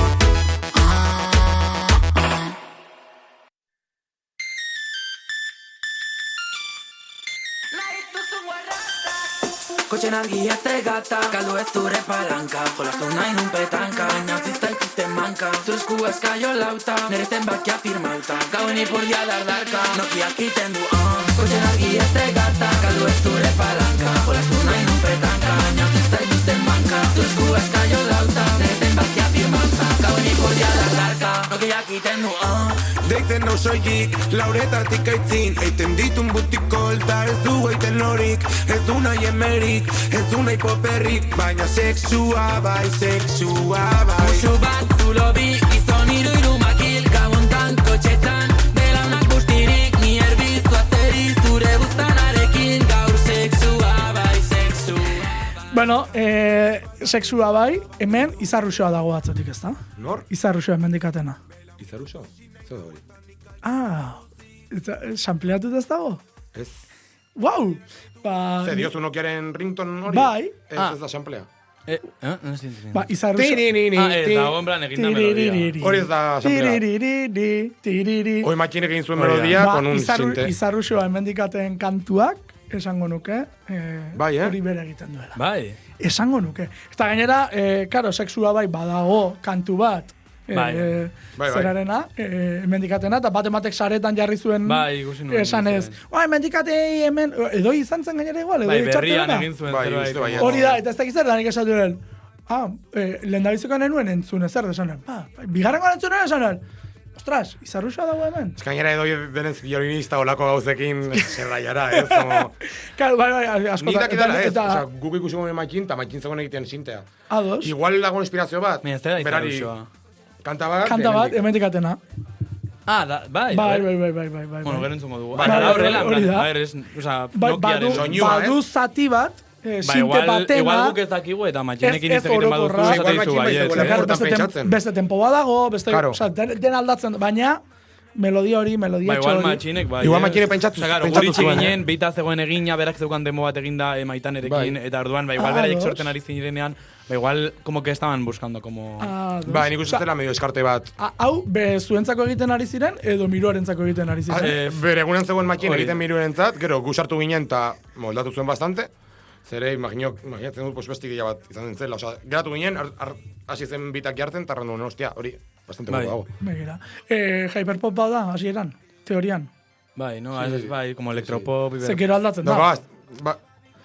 Kotxen argia ez gata, galdu ez zure palanka. Jolastu nahi nun petanka, baina utzizta ikusten manka. Zure esku eskaio lauta, nire zenbakia firmauta. Gauen ipurdia dardarka, nokiak iten du Kotxen argia ez gata, galdu ez zure palanka. Jolastu nahi nun petanka, baina utzizta ikusten manka. Zure esku eskaio lauta, nire zenbakia firmauta. Gauen ipurdia dardarka, nokiak iten du Deiten no soilik, lauretatik aitzin. Eiten ditun butiko eta ez du eiten lorik. Ez du nahi emerik, ez du nahi poperrik. Baina sexua bai. Musu bat zulo bi, gizon iru makil. Gabontan, kotxetan, belaunak bustirik. Ni erbiztu azteri zure buztanarekin. Gaur sexua bai. Bueno, sexua bai, hemen izarruxoa dago atzetik, ezta? Nor? Izarruxoa hemen dikatena. Izaruso? Zer da hori? Sampleatut ez dago? Ez. Wow! Ba, Ze diozu Nokiaren rington hori? Bai. Ez da samplea. No estoy entendiendo. ba, izarruxoa... Ez dago en plan egin da melodia. Hori ez da samplea. Tiriri. Hoi makinek egin zuen Hori da. melodia Ba, con un sinte. izarruxoa hemen dikaten kantuak, esango nuke, Bai, hori bere egiten duela. Bai. Esango nuke. Eta gainera, karo, sexua bai badago kantu bat, zerarena, mendikatena, eta bat ematek saretan jarri zuen ikusi nuen. esan ez, mendikatei hemen, edo izan zen gainera igual, edo berrian egin zuen zerbait. Hori da, eta ez dakiz zer da nik esatu den, lehendabiziko nenuen entzun ezer desanen, bigarrengo entzunen esanen, ostras, izarruxa dago hemen. Ez gainera edo denez violinista olako gauzekin zerraiara, ez? Claro, bai, askotan. Nik dakitala, ez? Osa, guk ikusiko maikin, eta maikin zegoen egiten zintea. Ados. Igual dago inspirazio bat, berari, kanta bat, emendikatena. Bai. Bueno, gero entzungo dugu. Badu zati bat, sinte batena. Igual guk ez dakigu eta matxinekin hitz egiten baduzu esate dizu beste tempo badago, beste, den aldatzen, baina melodia hori. Igual matxinek, Igual matxinek pentsatu guritxi ginen, beita zegoen egina, berak zeukan demo bat eginda Maitanerekin, eta orduan, igual beraiek sortzen ari zirenean, igual como que estaban buscando como... Nik uste zela medio eskarte bat. Hau, zuentzako egiten ari ziren, edo miruarentzako egiten ari ziren? Bere egunen zegoen matxin egiten miruarentzat, gero gusartu ginen eta moldatu zuen bastante. Zere, imaginatzen dut, besti gehiago bat izan zela. Osa, geratu ginen, hasi zen bitak jartzen, eta randu, hostia, hori, bastante guapa dago. Begira. Hyperpop bau da, hasi eran, teorian. Bai, como electropop. Zekero aldatzen da.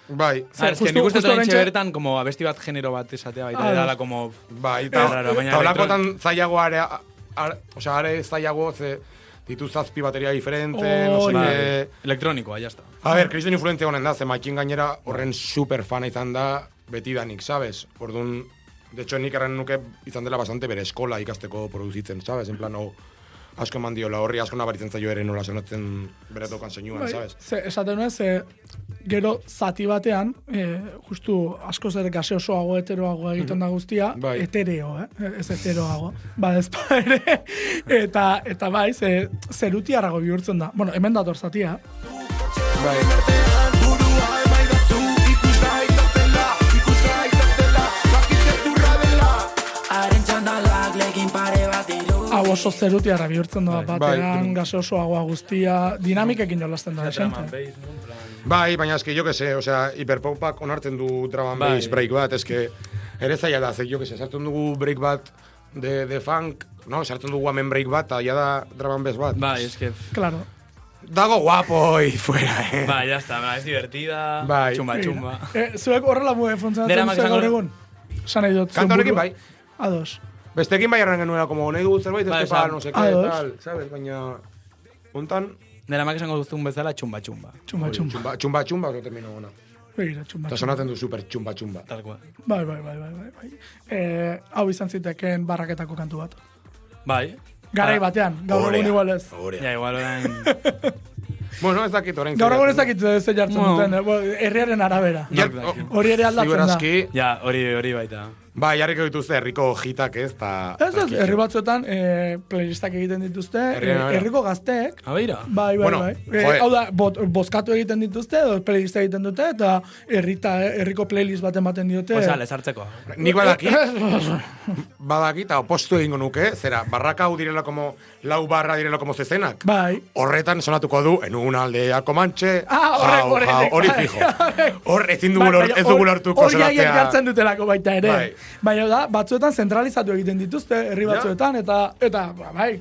Bai. Es que nik uste duen bertan, como abesti bat genero bat esatea, baita edala, como... Bai, eta olakotan zailago are zailago, ze ditu zazpi bateria diferente, no sé qué... Elektronikoa, ya está. A ver, kristen influentzia honen da, ze Maikin gainera horren super fana izan da betidanik, sabes? Orduan, de hecho, nik erren nuke izan dela bastante bere eskola ikasteko produzitzen, sabes? En plan, asko eman diola horri, asko nabaritzen zaio ere nola sonatzen bere tokan zeinuan, sabes? Esaten nuen, gero zati batean, justu asko zer gaseosoago, heteroago egiten da guztia, etereo, ez heteroago, ez pa ere, eta bai, zerutiarrago bihurtzen da. Bueno, hemen dator zatia. Bai. Hau oso zerutiarra bihurtzen da batean, gaseosoagoa guztia, dinamikekin jolazten da, esente. Bai, baina eski, jo que se, osea, hiperpopak onartzen du drum and bass break bat, eske, ere zaila da, jo que se, sartzen dugu break bat de funk, no? Sartzen dugu hemen break bat, eta ja da drum and bass bat. Bai, eske... Claro. Dago guapo y fuera, Bai, ya está, es divertida, chumba. Zuek horrela funtzionatzen zuen gaur egun? Sanai dut. Kanta honekin bai. Ados. Bestekin bai erren genuela, como nahi dugu zerbait, ez para no sé qué, tal, ¿sabes? Baina, hontan... Nera mak esango duzun bezala, chumba. Chumba, oso termino gona. Begira, chumba. Eta sonatzen du super chumba. Tal cual. Bai. Hau izan zitekeen barraketako kantu bat. Bai. Garai batean, gaur egun igual ez. Ja, igual orain... Bueno, ez dakit orain. Gaur egun ez dakit ze jartzen duten, herriaren arabera. Hori ere aldatzen da. Ja, hori baita. Ba, jarriko dituzte herriko hitak ez, eta... Ez, herri batzuetan playlistak egiten dituzte, herriko gazteek. Abeira? Bai. Hau da, bozkatu egiten dituzte, edo playlista egiten dute, eta herriko playlist bat ematen diote. Osa, lezartzeko. Nik badaki, eta opostu egingo nuke, zera, barraka hau direla como, lau barra direla como zezenak. Bai. Horretan sonatuko du, en una aldea Comanche, hori fijo. Hor, ez dugu lortuko sonatzea. Hori jartzen dutelako baita ere. Baina da, batzuetan zentralizatu egiten dituzte, herri batzuetan, eta bai,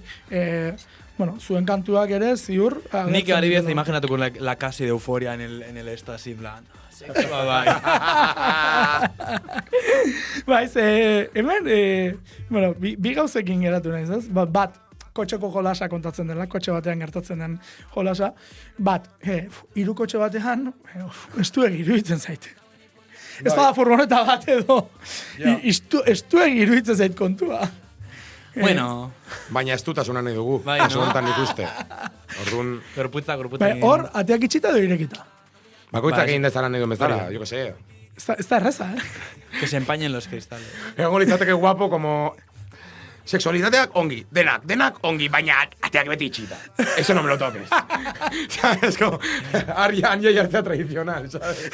bueno, zuen kantuak ere, ziur... Nik adibidez imaginatuko la casi de euforia en el estasi, en plan... Bai, hemen, bueno, bi gauzekin geratu nahiz, ez? Bat, kotxeko jolasa kontatzen dela, kotxe batean gertatzen den jolasa. Bat, hiru kotxe batean, estuegi iruditzen zaite. Ez bada furgoneta bat edo, estuegi iruditzen zait kontua. Bueno. Baina ez dutasun nahi dugu, oso hontan ikuste. Orduan... Gorputza. Hor, ateak itxita edo irekita. Bakoitzak egin dezara nahi duen bezala, jo que sé. Ez da erreza, Que se empañen los cristales. Egon litzateke guapo, como... Sexualitateak ongi, denak ongi, baina ateak beti itxita. Eso no me lo toques. ¿Sabes? Como, Arián y arte tradicional, ¿sabes?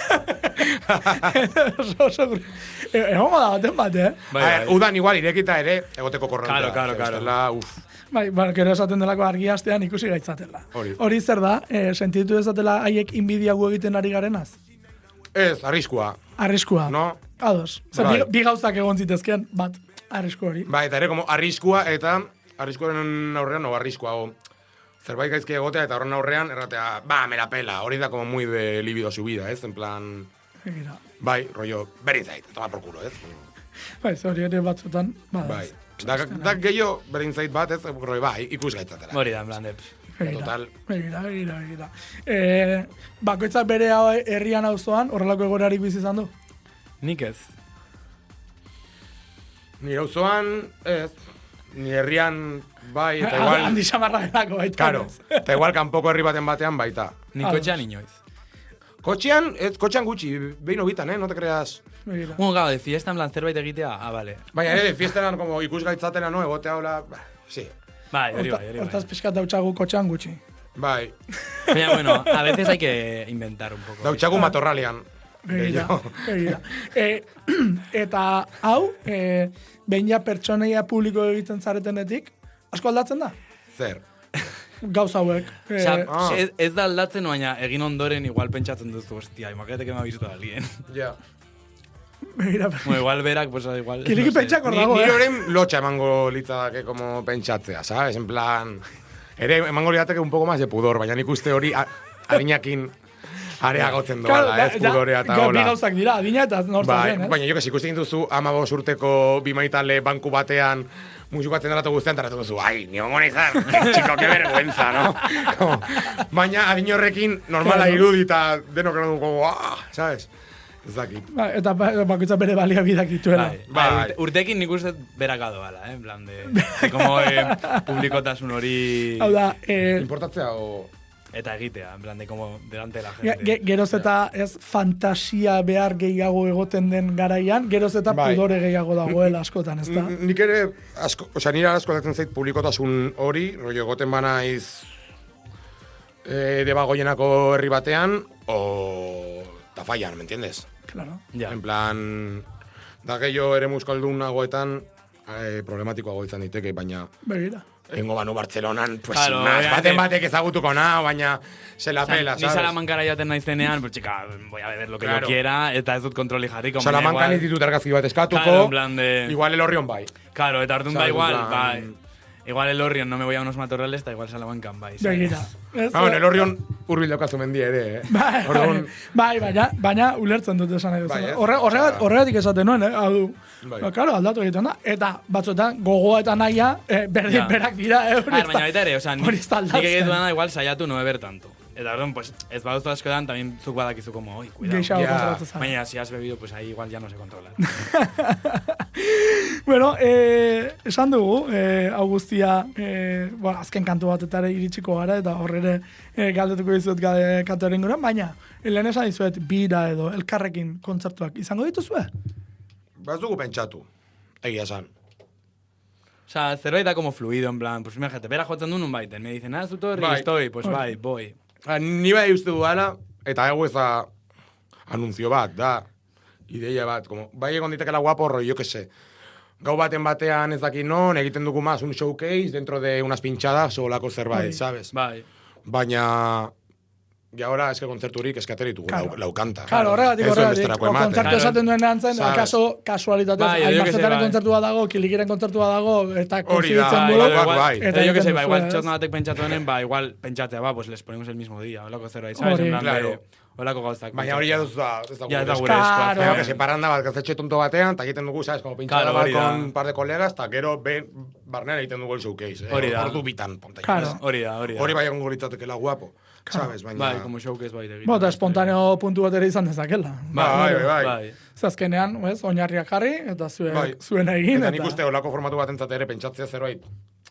Egon da baten bat, A ver, udan igual irekita ere, egoteko korronta. Claro. Bai, gero esaten delako argiastean ikusi gaitzatela. Hori zer da, sentitu dezatela haiek inbidia gu egiten ari garenaz? Ez, arriskua. Arriskua. No? Ados. Bi gauzak egon zitezkean, bat, Arrisku hori. Bai, eta ere, como arriskua, eta arriskuaren aurrean, no, arriskua, zerbait gaizki egotea, eta horren aurrean, erratea, me la pela, hori da como muy de libido subida, ez? En plan, Egira. bai, rollo, berdin zait, toma por culo, ez? Bai, hori ere batzutan, Bai. Da gehiago, berdin zait bat, ez? Rollo, bai, ikus gaitzatela. Hori da, en plan de... Total. Egira. Bakoitzak bere herrian auzoan, horrelako egoerarik bizi izan du? Nik ez. Nire auzoan, ez. Ni herrian, bai, eta igual... Handi samarra delako baita. Claro, eta igual kanpoko herri batean baita. Nik kotxean inoiz. Kotxean gutxi, behin hobitan, no te creas. Begira. Gau, de fiesta, en plan, zerbait egitea, vale. Baina ere, fiesteran, como ikusgaitzatena, no, egotea hola, sí. Bai, hori bai. Hortaz pixkat dautxagu kotxean gutxi. Bai, Baina, bueno, a veces hay que inventar un poco. dautxagu matorralean. Begira. Eta hau, behin ja pertsoneia publiko egiten zaretenetik, asko aldatzen da? Zer. Gauza hauek. Osea, ez da aldatzen, baina egin ondoren igual pentsatzen duzu, hostia, imagínate que me ha visto alguien. Ja. Begira. Bueno, igual berak, pues igual... Kiliki pentsak hor dago, Nire horren lotxa emango litzadake como pentsatzea, ¿sabes? En plan... Ere, emango litzateke un poco más de pudor, baina nik uste hori adinakin areagotzen doala, ez pudorea eta Bi hola. gauzak dira, adina eta nortzen Bai, den, ez? baina jo que ikusten duzu 15 urteko bimaitale banku batean musikatzen daratu guztian, taratu duzu, ai, ni hongo nizar, chico, que vergüenza, no? Como, baina adin horrekin normala Claro. irudita denok dugu, ¿sabes? Ez dakit. Eta bakoitza bere baliabideak dituela. Bai. Urtekin nik uste berak doala, en plan de como publikotasun hori... Hau da, Importatzea o... Eta egitea, en plan de como delante de la gente. geroz eta ez fantasia behar gehiago egoten den garaian, geroz eta Bai. pudore gehiago dagoela askotan, ez da? Nik ere, nire asko datzen zait publikotasun hori, rollo egoten banaiz debagoienako herri batean, o Tafallan, ¿me entiendes? Claro. Ja. En plan, da gehiago ere muskaldunagoetan problematikoago izan diteke, baina Begira. Egingo banu Bartzelonan, pues Claro, sin más, obviamente. batek ezagutuko na, baina se la pela, Ni ¿sabes? Salamankara jaten naizenean, pues chica, voy a beber lo que Claro. yo quiera, eta ez dut kontroli jarriko. baina Salamankan igual- ez ditut argazki bat eskatuko, Claro, en plan de... igual Elorrion bai. Claro, eta orduan da ¿Sabes? igual, En plan- igual el Orrion no me voy a unos matorrales, eta igual Salamankan bai. ¿sabes? Begira. Ez, Bueno, Elorrion urbil daukazu mendia ere, Bai, Orduan, baina ulertzen dut esan nahi Bai, duzu. ez? Horregatik esaten nuen, hau du. Bai. Claro, aldatu egiten da. Eta batzuetan gogoa eta nahia berdin Ja. berak dira. Baina baita ere, oza, hori ez da nik aldatzen. egitu dana igual saiatu no beber tanto. Eta orduan, pues, ez baduztu askotan, también zuk badakizu como, oi, cuidado. Geixago Ja. kontrolatu zara. Baina, si has bebido, pues ahí igual ya no se controla. Bueno, esan dugu, hau guztia, azken kantu batetara iritsiko gara, eta horrere galdetuko dizut kantuaren gura, baina, lehen esan dizuet, bira edo, elkarrekin kontzertuak izango dituzue? Baz dugu pentsatu, egia esan. O sea, zerbait da como fluido, en plan, pues imagínate, bera jotzen du nun baiten, me dicen, zutor, y Bai. estoy, pues bai, voy. Ni bai uste dudala, eta egu ez da anunzio bat, da, ideia bat, como, bai egon ditekela guapo, rollo, yo que sé, gau batean ez dakit non, egiten dugu más un showcase dentro de unas pinchadas o lako zerbait, Bai. ¿sabes? Bai. Baina, y ahora es que kontzerturik eskateri dugu, Claro. laukanta. Claro, horregatik, Ez duen besterako ematen. kontzertu Claro. esaten duen antzen, Sabes. akaso kasualitatez, Bai, yo que sé, Aimarzetaren bai. kontzertua dago, Kilikiren kontzertua dago, eta Hori da, konziditzen bai, dugu. bai, bai. eta Eta yo que egiten sé, ba, duzue, igual ez? txotna batek pentsatu denen, ba, igual pentsatzea, ba, pues les ponemos el mismo día, holako zerbait, ¿sabes? Hori. En plan Claro. de, holako gauzak. Baina hori ja ez da Ja, ez da gure gure esku. esku. Claro. Pero que se paranda bat gaztetxe tonto batean, eta egiten dugu, ¿sabes? Como pinchada Claro, bat hori da. con un par de colegas, eta gero barnean egiten dugu el showcase. Hori da. Ordu bitan, ponta. Claro. Hori da. Hori bai egongo litzatekela guapo, ¿sabes? Baina... Bai, como showcase bai egiten. Eta espontaneo puntu bat ere izan dezakela. Bai. Azkenean, oinarriak jarri, eta Bai. zuena egin. Eta nik uste olako formatu bat entzate ere pentsatzea zerbait,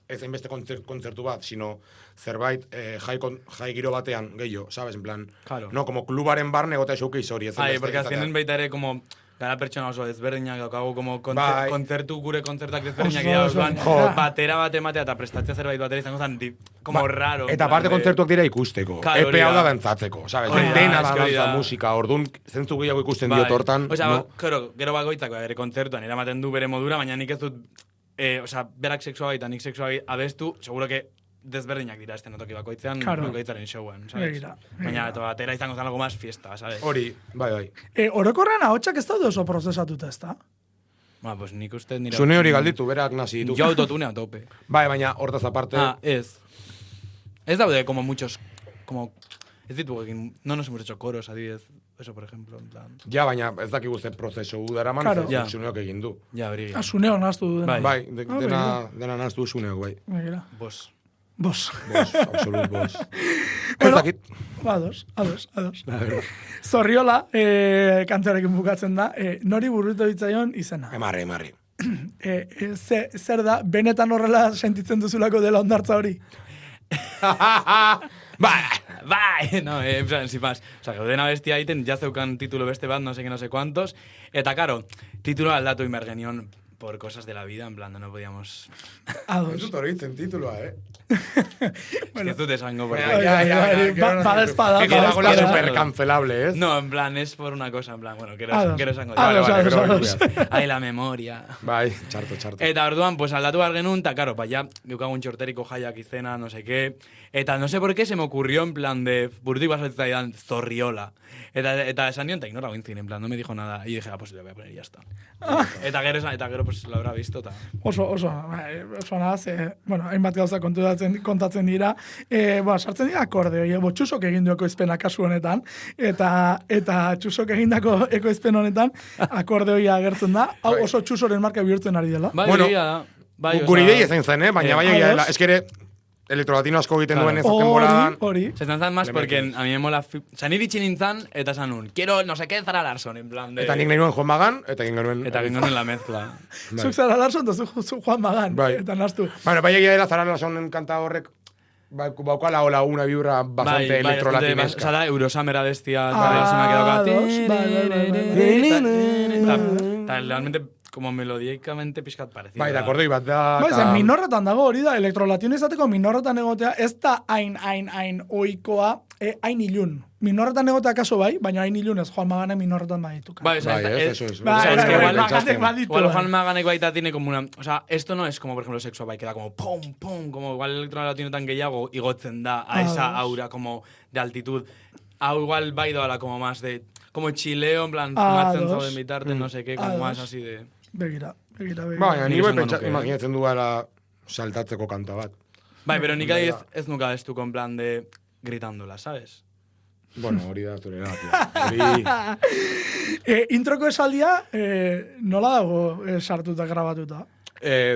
ez hainbeste kontzertu bat, sino zerbait jai giro batean gehiago, ¿sabes? En plan, Claro. no, como klubaren barne egotea showcase hori. Ez Ai, hainbeste porque izatea. azkenen baita ere, como, gara pertsona oso ezberdinak daukagu, como Bai. kontzertu, gure kontzertak ezberdinak Oso dira, oso, orduan, ja. batera bat ematea eta prestatzea zerbait batera izango zen, como raro. en Eta plan parte de- kontzertuak dira ikusteko. Claro, hori Epe hau da. da dantzatzeko, ¿sabes? Hori da, Dena da eske hori dantza da. musika, orduan zentzu gehiago ikusten Bai. diot hortan. Osea, no? claro, gero bakoitzako bere kontzertuan eramaten du bere modura, baina nik ez dut, osea, berak sexua eta nik sexua abestu, seguro que desberdinak dira estenotoki bakoitzean, Claro. bakoitzaren showen, ¿sabes? Begira, Baina, begira. eta batera izango zen algo más fiesta, ¿sabes? Hori, bai. Orokorrean ahotsak ez daude oso prozesatuta, ez da? Pues nik uste nire... Zune hori galditu, berak nazi ditu. Jo autotune a tope. Bai, baina hortaz aparte... Ez. Ez daude como muchos... Como... Ez ditugu egin... No nos hemos hecho coros, adibidez. Eso, por ejemplo, en plan... Ja, baina ez dakigu ze prozesu daraman, Claro. Ja. Zuneok egin du. Ja, hori. Suneo naztu du dena. Bai. Bai, dena naztu Zuneok, bai. Begira. Bos. Bos. Bos, absolut bos. Ez Bueno, dakit. Ados. Zorriola, kantarekin bukatzen da, nori burritu ditzaion izena. Emarri. Zer da, benetan horrela sentitzen duzulako dela ondartza hori? Bai, no, en plan, sin más. O sea, que dena bestia egiten, ja zeukan titulo beste bat, no sé qué, no sé cuántos. Eta, claro, titulo aldatu inbar genion por cosas de la vida, en plan, no podíamos... Ados. Ez dut hori itzen tituloa, Bueno, ez dut esango, porque... Bada espada. Que dagoela supercancelable, ez? No, en plan, es por una cosa, en plan, bueno, Ados. quiero esango. Ados. Ay, la memoria. Bai, txarto. Eta orduan, pues aldatu behar genuen, eta, claro, pa ya, geukagun txorteriko jaiak izena, no sé qué. Eta no sé por qué se me ocurrió, en plan, de burutik basoetzaidan Zorriola. Eta esan nion, eta ignora gointzin, en plan, no me dijo nada. Y dije, pues le voy a poner y ya está. Eta gero, pues lo habrá visto, eta... Oso naz, bueno, hainbat gauza kontatzen dira. Sartzen dira akorde, txusok egin du ekoizpena kasu honetan, eta txusok egindako ekoizpen honetan, akorde hori agertzen da, hau oso txusoren marka bihurtzen ari dela. Bai, Bueno, egia da. Bai, Guri dei ezen zen, baina bai egia dela. ados. Eskere, elektrolatino asko egiten Claro. duen ez temporadan. Hori. Se están más Le porque metes. a mí me mola... O sea, niri txinintzan, eta esan un, quiero no sé qué Zara Larson, en plan de... Eta nik nahi nuen Juan Magan, eta egin genuen... Eta genuen en la mezcla. Zuk Zara Larson, da zu Juan Magan, Bai. eta naztu. Bueno, bai egia dela Zara Larsonen kanta horrek baukala hola una vibra bastante electrolatinesca. O sea, da Eurosamera bestia, Ados, Eta realmente, como melodíicamente pixkat parecida. Bai, de akordoi bat da... Bai, eta- zen minorretan dago hori da, elektrolatino izateko minorretan egotea, ez da hain oikoa, hain ilun. Minorretan egotea kaso bai, baina hain ilun ez Juan Maganen minorretan badituka. Bai, o sea, Bai, es, eso es. Bai, es que igual Maganek baditu. Igual Juan Maganek baita tiene como una... O sea, esto no es como, por ejemplo, Sexua Bai, que da como pum, pum, como igual el electrolatino tan gehiago igotzen da a esa aura como de altitud. Igual bai doala como más de... Como chileo, en plan, fumatzen zauden bitarte, no sé qué, como más así de... Begira. Baina, Nik ni bai esango nuke, imaginatzen duela saltatzeko kanta bat. Bai, pero nik ez nuka estuko en plan de gritándola, ¿sabes? Bueno, hori da zure erabakia. Hori... Introko esaldia, nola dago sartuta grabatuta?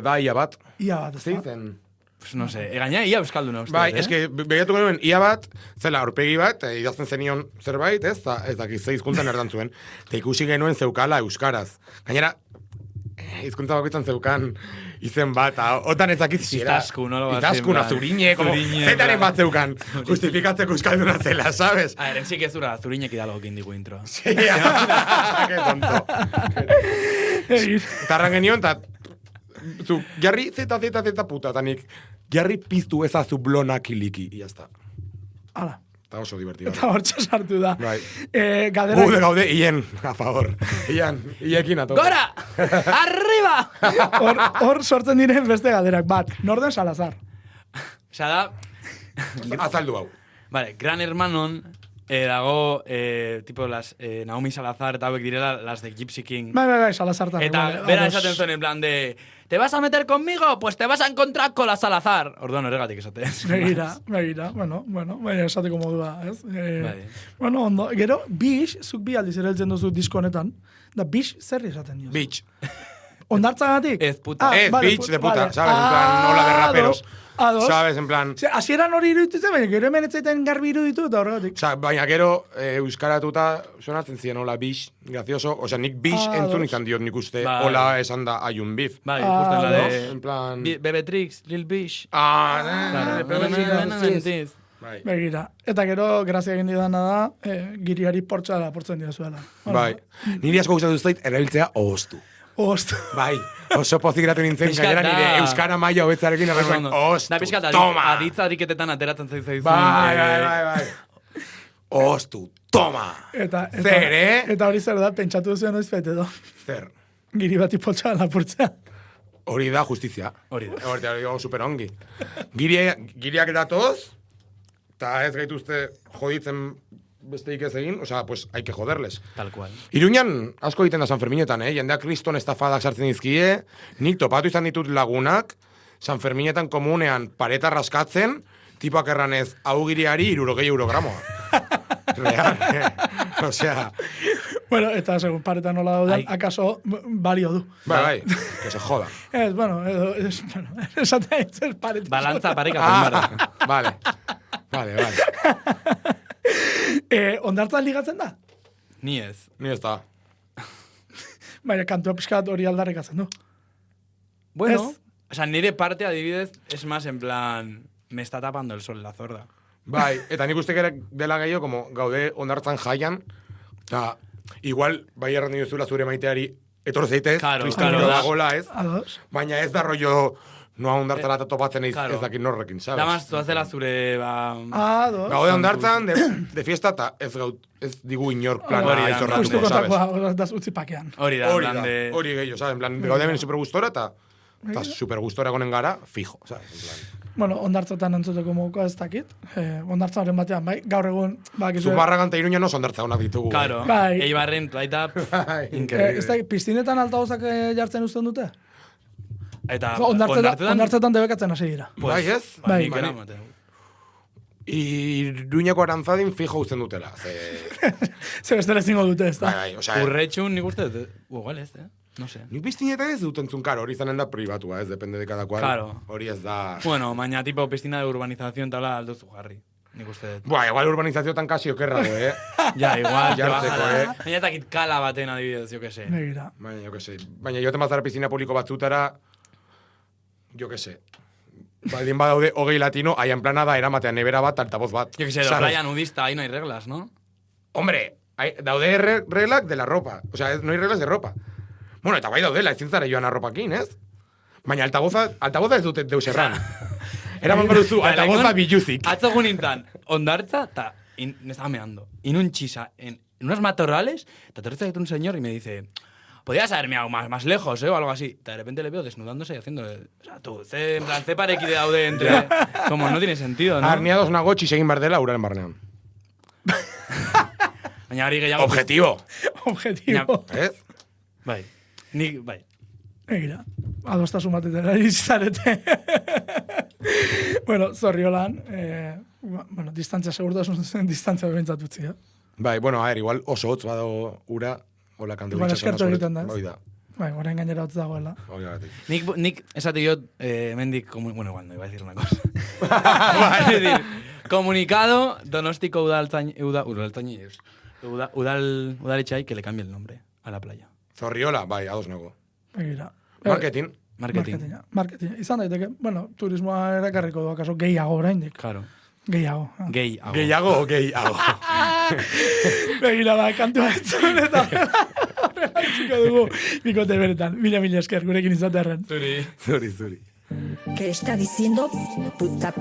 Da, ia bat. Ia bat, ez da? Zeiten. Pues no sé, gaina ia euskalduna uste. Bai, eske, begiratu genuen, ia bat, zela aurpegi bat, idazten zenion zerbait, ez dakit ze hizkuntzan erdan zuen. Eta ikusi genuen zeukala euskaraz. Gainera, hizkuntza bakoitzan zeukan izen bat, otan ez dakit ziera. Iztasku, no? Iztasku, zurine, como zetaren bat zeukan. Justifikatzeko euskalduna zela, ¿sabes? A ver, sí que zura, zurinek idalo kindiku intro. Sí, que tonto. Eta arran genion, eta zu, jarri zeta puta, eta nik jarri piztu ezazu blona kiliki, y ya está. Hala. Eta oso divertido. Eta hortxe sartu da. Bai. Galdera... Gaude, hien, a favor. Iekin a tope. Gora! Arriba! Hor sortzen diren beste galderak. Bat, Norden Salazar. Osea da... Azaldu hau. Vale, Gran Hermanon dago, tipo, las Naomi Salazar eta hauek direla, las de Gypsy King. Bai, Salazar también. Eta bera esaten zuen en plan de... ¿Te vas a meter conmigo? Pues te vas a encontrar con la Salazar. Orduan horregatik esaten. Begira. Bueno, baina esateko modua, ez? Bai. Bueno, ondo. Gero, Bish, zuk bi aldiz erabiltzen duzu disko honetan. Da, Bish zerri esaten diozu? Bitch. Ondartzagatik? Ez puta. Bitch de puta, ¿sabes? En plan, hola de raperos. Ados. ¿Sabes? En plan... Hasieran hori iruditzen, baina gero hemen etzaiten garbi iruditu eta horregatik. Osa, baina gero, euskaratuta sonatzen ziren hola bish, gracioso. Osa, nik bish entzun izan diot nik uste, Bai. hola esan da ayun beef. Bai, justo en la de... En plan... Bebetrix, Lil Bish. Claro. Bai. Begira. Eta gero, grazia egin didana da, giriari portza lapurtzen dira zuela. Bai. Niri asko gustatu zait erabiltzea ostu. Ostu. Bai, oso pozik geratu nintzen, Pixkat gainera da. nire euskara maila hobetzarekin erremen, ostu, Da pixkat, toma! aditza ariketetan ateratzen zaizun. Bai. Ostu, toma! Zer, Eta hori zer da, pentsatu duzuen noiz fete edo. Zer? Giri bati poltsa lapurtzea. Hori da justizia. Hori da. Hori da, super ongi. Giriak datoz, eta ez gaituzte joditzen besteik ez egin, osea, pues hay que joderles. Tal cual. Iruñan asko egiten da San Ferminetan, jendeak kriston estafadak sartzen dizkie, nik topatu izan ditut lagunak, San Ferminetan komunean pareta raskatzen, tipoak erranez, augiriari 60 eurogramoa. Real, osea... Bueno, eta segun pareta nola dauden, akaso balio du. Bai, que se joda. Bueno, esatea ez pareta. Balantza parekatzen barra. Vale. Ondartzan ligatzen da? Ni ez. Ni ez da. Baina, kantua pixkat hori aldarrikatzen du. Bueno, o sea, nire parte, adibidez, es más en plan... Me está tapando el sol la zorda. Bai, eta nik uste dela gehiago, como gaude ondartzan jaian, eta igual, bai errandu duzula zure maiteari, etor zeitez, Claro, da gola ez, Ados. baina ez da rollo, noa ondartzara eta topatzen ez dakit norrekin, sabes? Da más, zoazela zure, ba... Ados. Gaude ondartzan, de fiesta, eta ez digu inork plana Hori da, Justo aizorratuko, sabes? kontakoa, daz utzi pakean. Hori da, Hori en da, plan de... hori gehiago, sabes? En plan, gaude hemen supergustora, eta supergustora gonen gara, fijo, sabes? En plan... Bueno, ondartzatan entzuteko moduko ez dakit. Ondartzaren batean, bai, gaur egun... Zumarragan eta Iruñan oso ondartza honak ditugu. Claro, Bai. Eibarren, baita... Ez dakit, piztinetan altagozak jartzen usten dute? Eta Ondartzetan debekatzen hasi dira. Bai, ez? Bai. Nik eramaten. Iruñako arantzadin fijo uzten dutela. Zer bestela ezingo dute, ez da? Bai, osea... Urretxun, nik uste, igual ez, No sé. Nik piztinetan ez dut entzun, karo, hori izanen da privatua, ez, depende de cada cual. Claro. Hori ez da... Bueno, baina tipo piscina de urbanización tabla aldozu jarri. Nik uste dut. Buah, igual urbanizazioetan kasi okerrago, Ja, igual, Jartzeko, Baina ez dakit kala baten adibidez, jo que se. Begira. Baina, jo que se. Baina, joten bazara piztina publiko batzutara, jo que se. Baldin badaude, 20 latino, haian plana da eramatean nebera bat, altavoz bat. Jo que se, la playa nudista, ahí no hay reglas, ¿no? Hombre, daude reglak de la ropa. O sea, no hay reglas de ropa. Bueno, eta bai daudela, ezin zara joan arropakin, ez? Baina altavoza ez dute deus erran. Eraman baruzu, altaboza biluzik. Atzo gunintan, ondartza, eta me estaba meando. En un chisa, en unos matorrales, te aterriza un señor y me dice, podías haberme meado más lejos, o algo así. De repente le veo desnudándose y haciendo... O sea, tú, en plan, pareki de daude entre... Como no tiene sentido, ¿no? Arniados nagotxi egin bardela uraren barnean. Baina hori gehiago... Objetivo. Objetivo. Ez? Bai. Nik, bai. Egira, adostasun batetera izarete. Bueno, zorriolan, bueno, distantzia segurtasun zen, distantzia bebentzat utzi, Bai, bueno, a ver, igual oso hotz bado ura, hola kantu Igual eskertu egiten da, ez? Hoi da. Bai, orain gainera hotz dagoela. Hoi da, gatik. Nik esate diot, mendik, bueno, igual no iba a decir una cosa. Es decir, comunicado Donostiko udaletxai que le cambie el nombre a la playa. Zorriola, bai, ados nago. Begira. Marketing. Marketing. Izan daiteke, bueno, turismoa erakarriko du, akaso gehiago oraindik. Claro. Gehiago. Gehiago o gehiago? Begira, ba, kantua entzun eta horrela txiko dugu bikote beretan. Mila esker, gurekin izatearen. Zuri. ¿Qué está diciendo? Puta,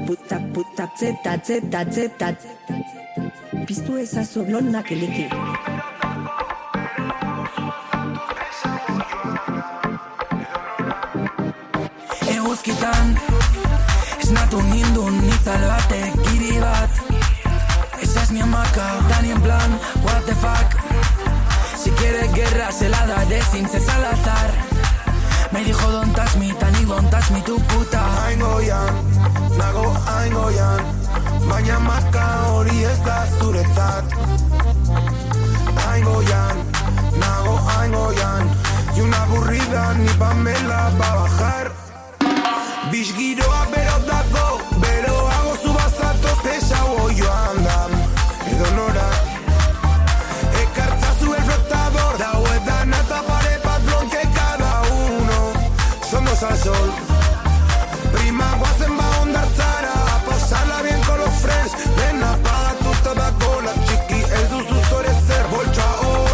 zeta. Piztu ezazu blonak eliki. Eguzkitan esnatu nindun itzal batek giri bat. Esa es mi hamaca, Dani en plan, what the fuck. Si quieres guerra se la daré sin cesar al azar. Me dijo don't touch me, Tani don't touch me, tu puta. Aingo jan, baina marka hori ez da zuretzat. Aingo jan, y una aburrida ni Pamela va a bajar. Bizgiroa bero dago, beroago zubazatoz pesago joan da. Edo nora, ekartzazu el flotador, dauetan eta pare bat blonke cada uno. Somos al sol, prima guazen ba ondartzara, a pasarla bien con los friends. Ven apagatu tabako, la txiki ez duzu zorezer. Boltsa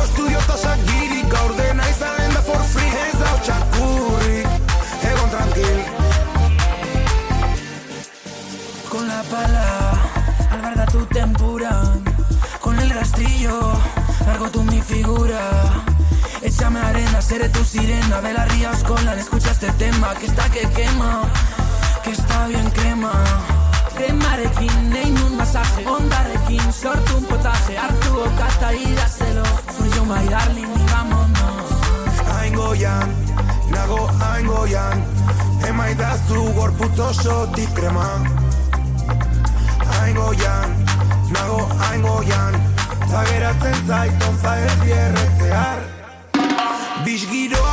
estudio tasagiri, gaur dena izanen da for free. Ez da txakurrik, egon tranquil. Con la pala, al bar da tu tempura. Con el rastrillo, largo tú mi figura. Échame arena, seré tu sirena. Ve la ría Oscolan, escucha este tema. Que está que quema, que está bien crema. Kremarekin, nein un masaje Ondarrekin, sortu un potaje Hartu okata idazelo For you my darling, y vámonos Aingoian, nago aingoian Emaidazu gorputz osotik krema Aingoian, nago aingoian Zageratzen zait onza ez bierretzear Bizgiroa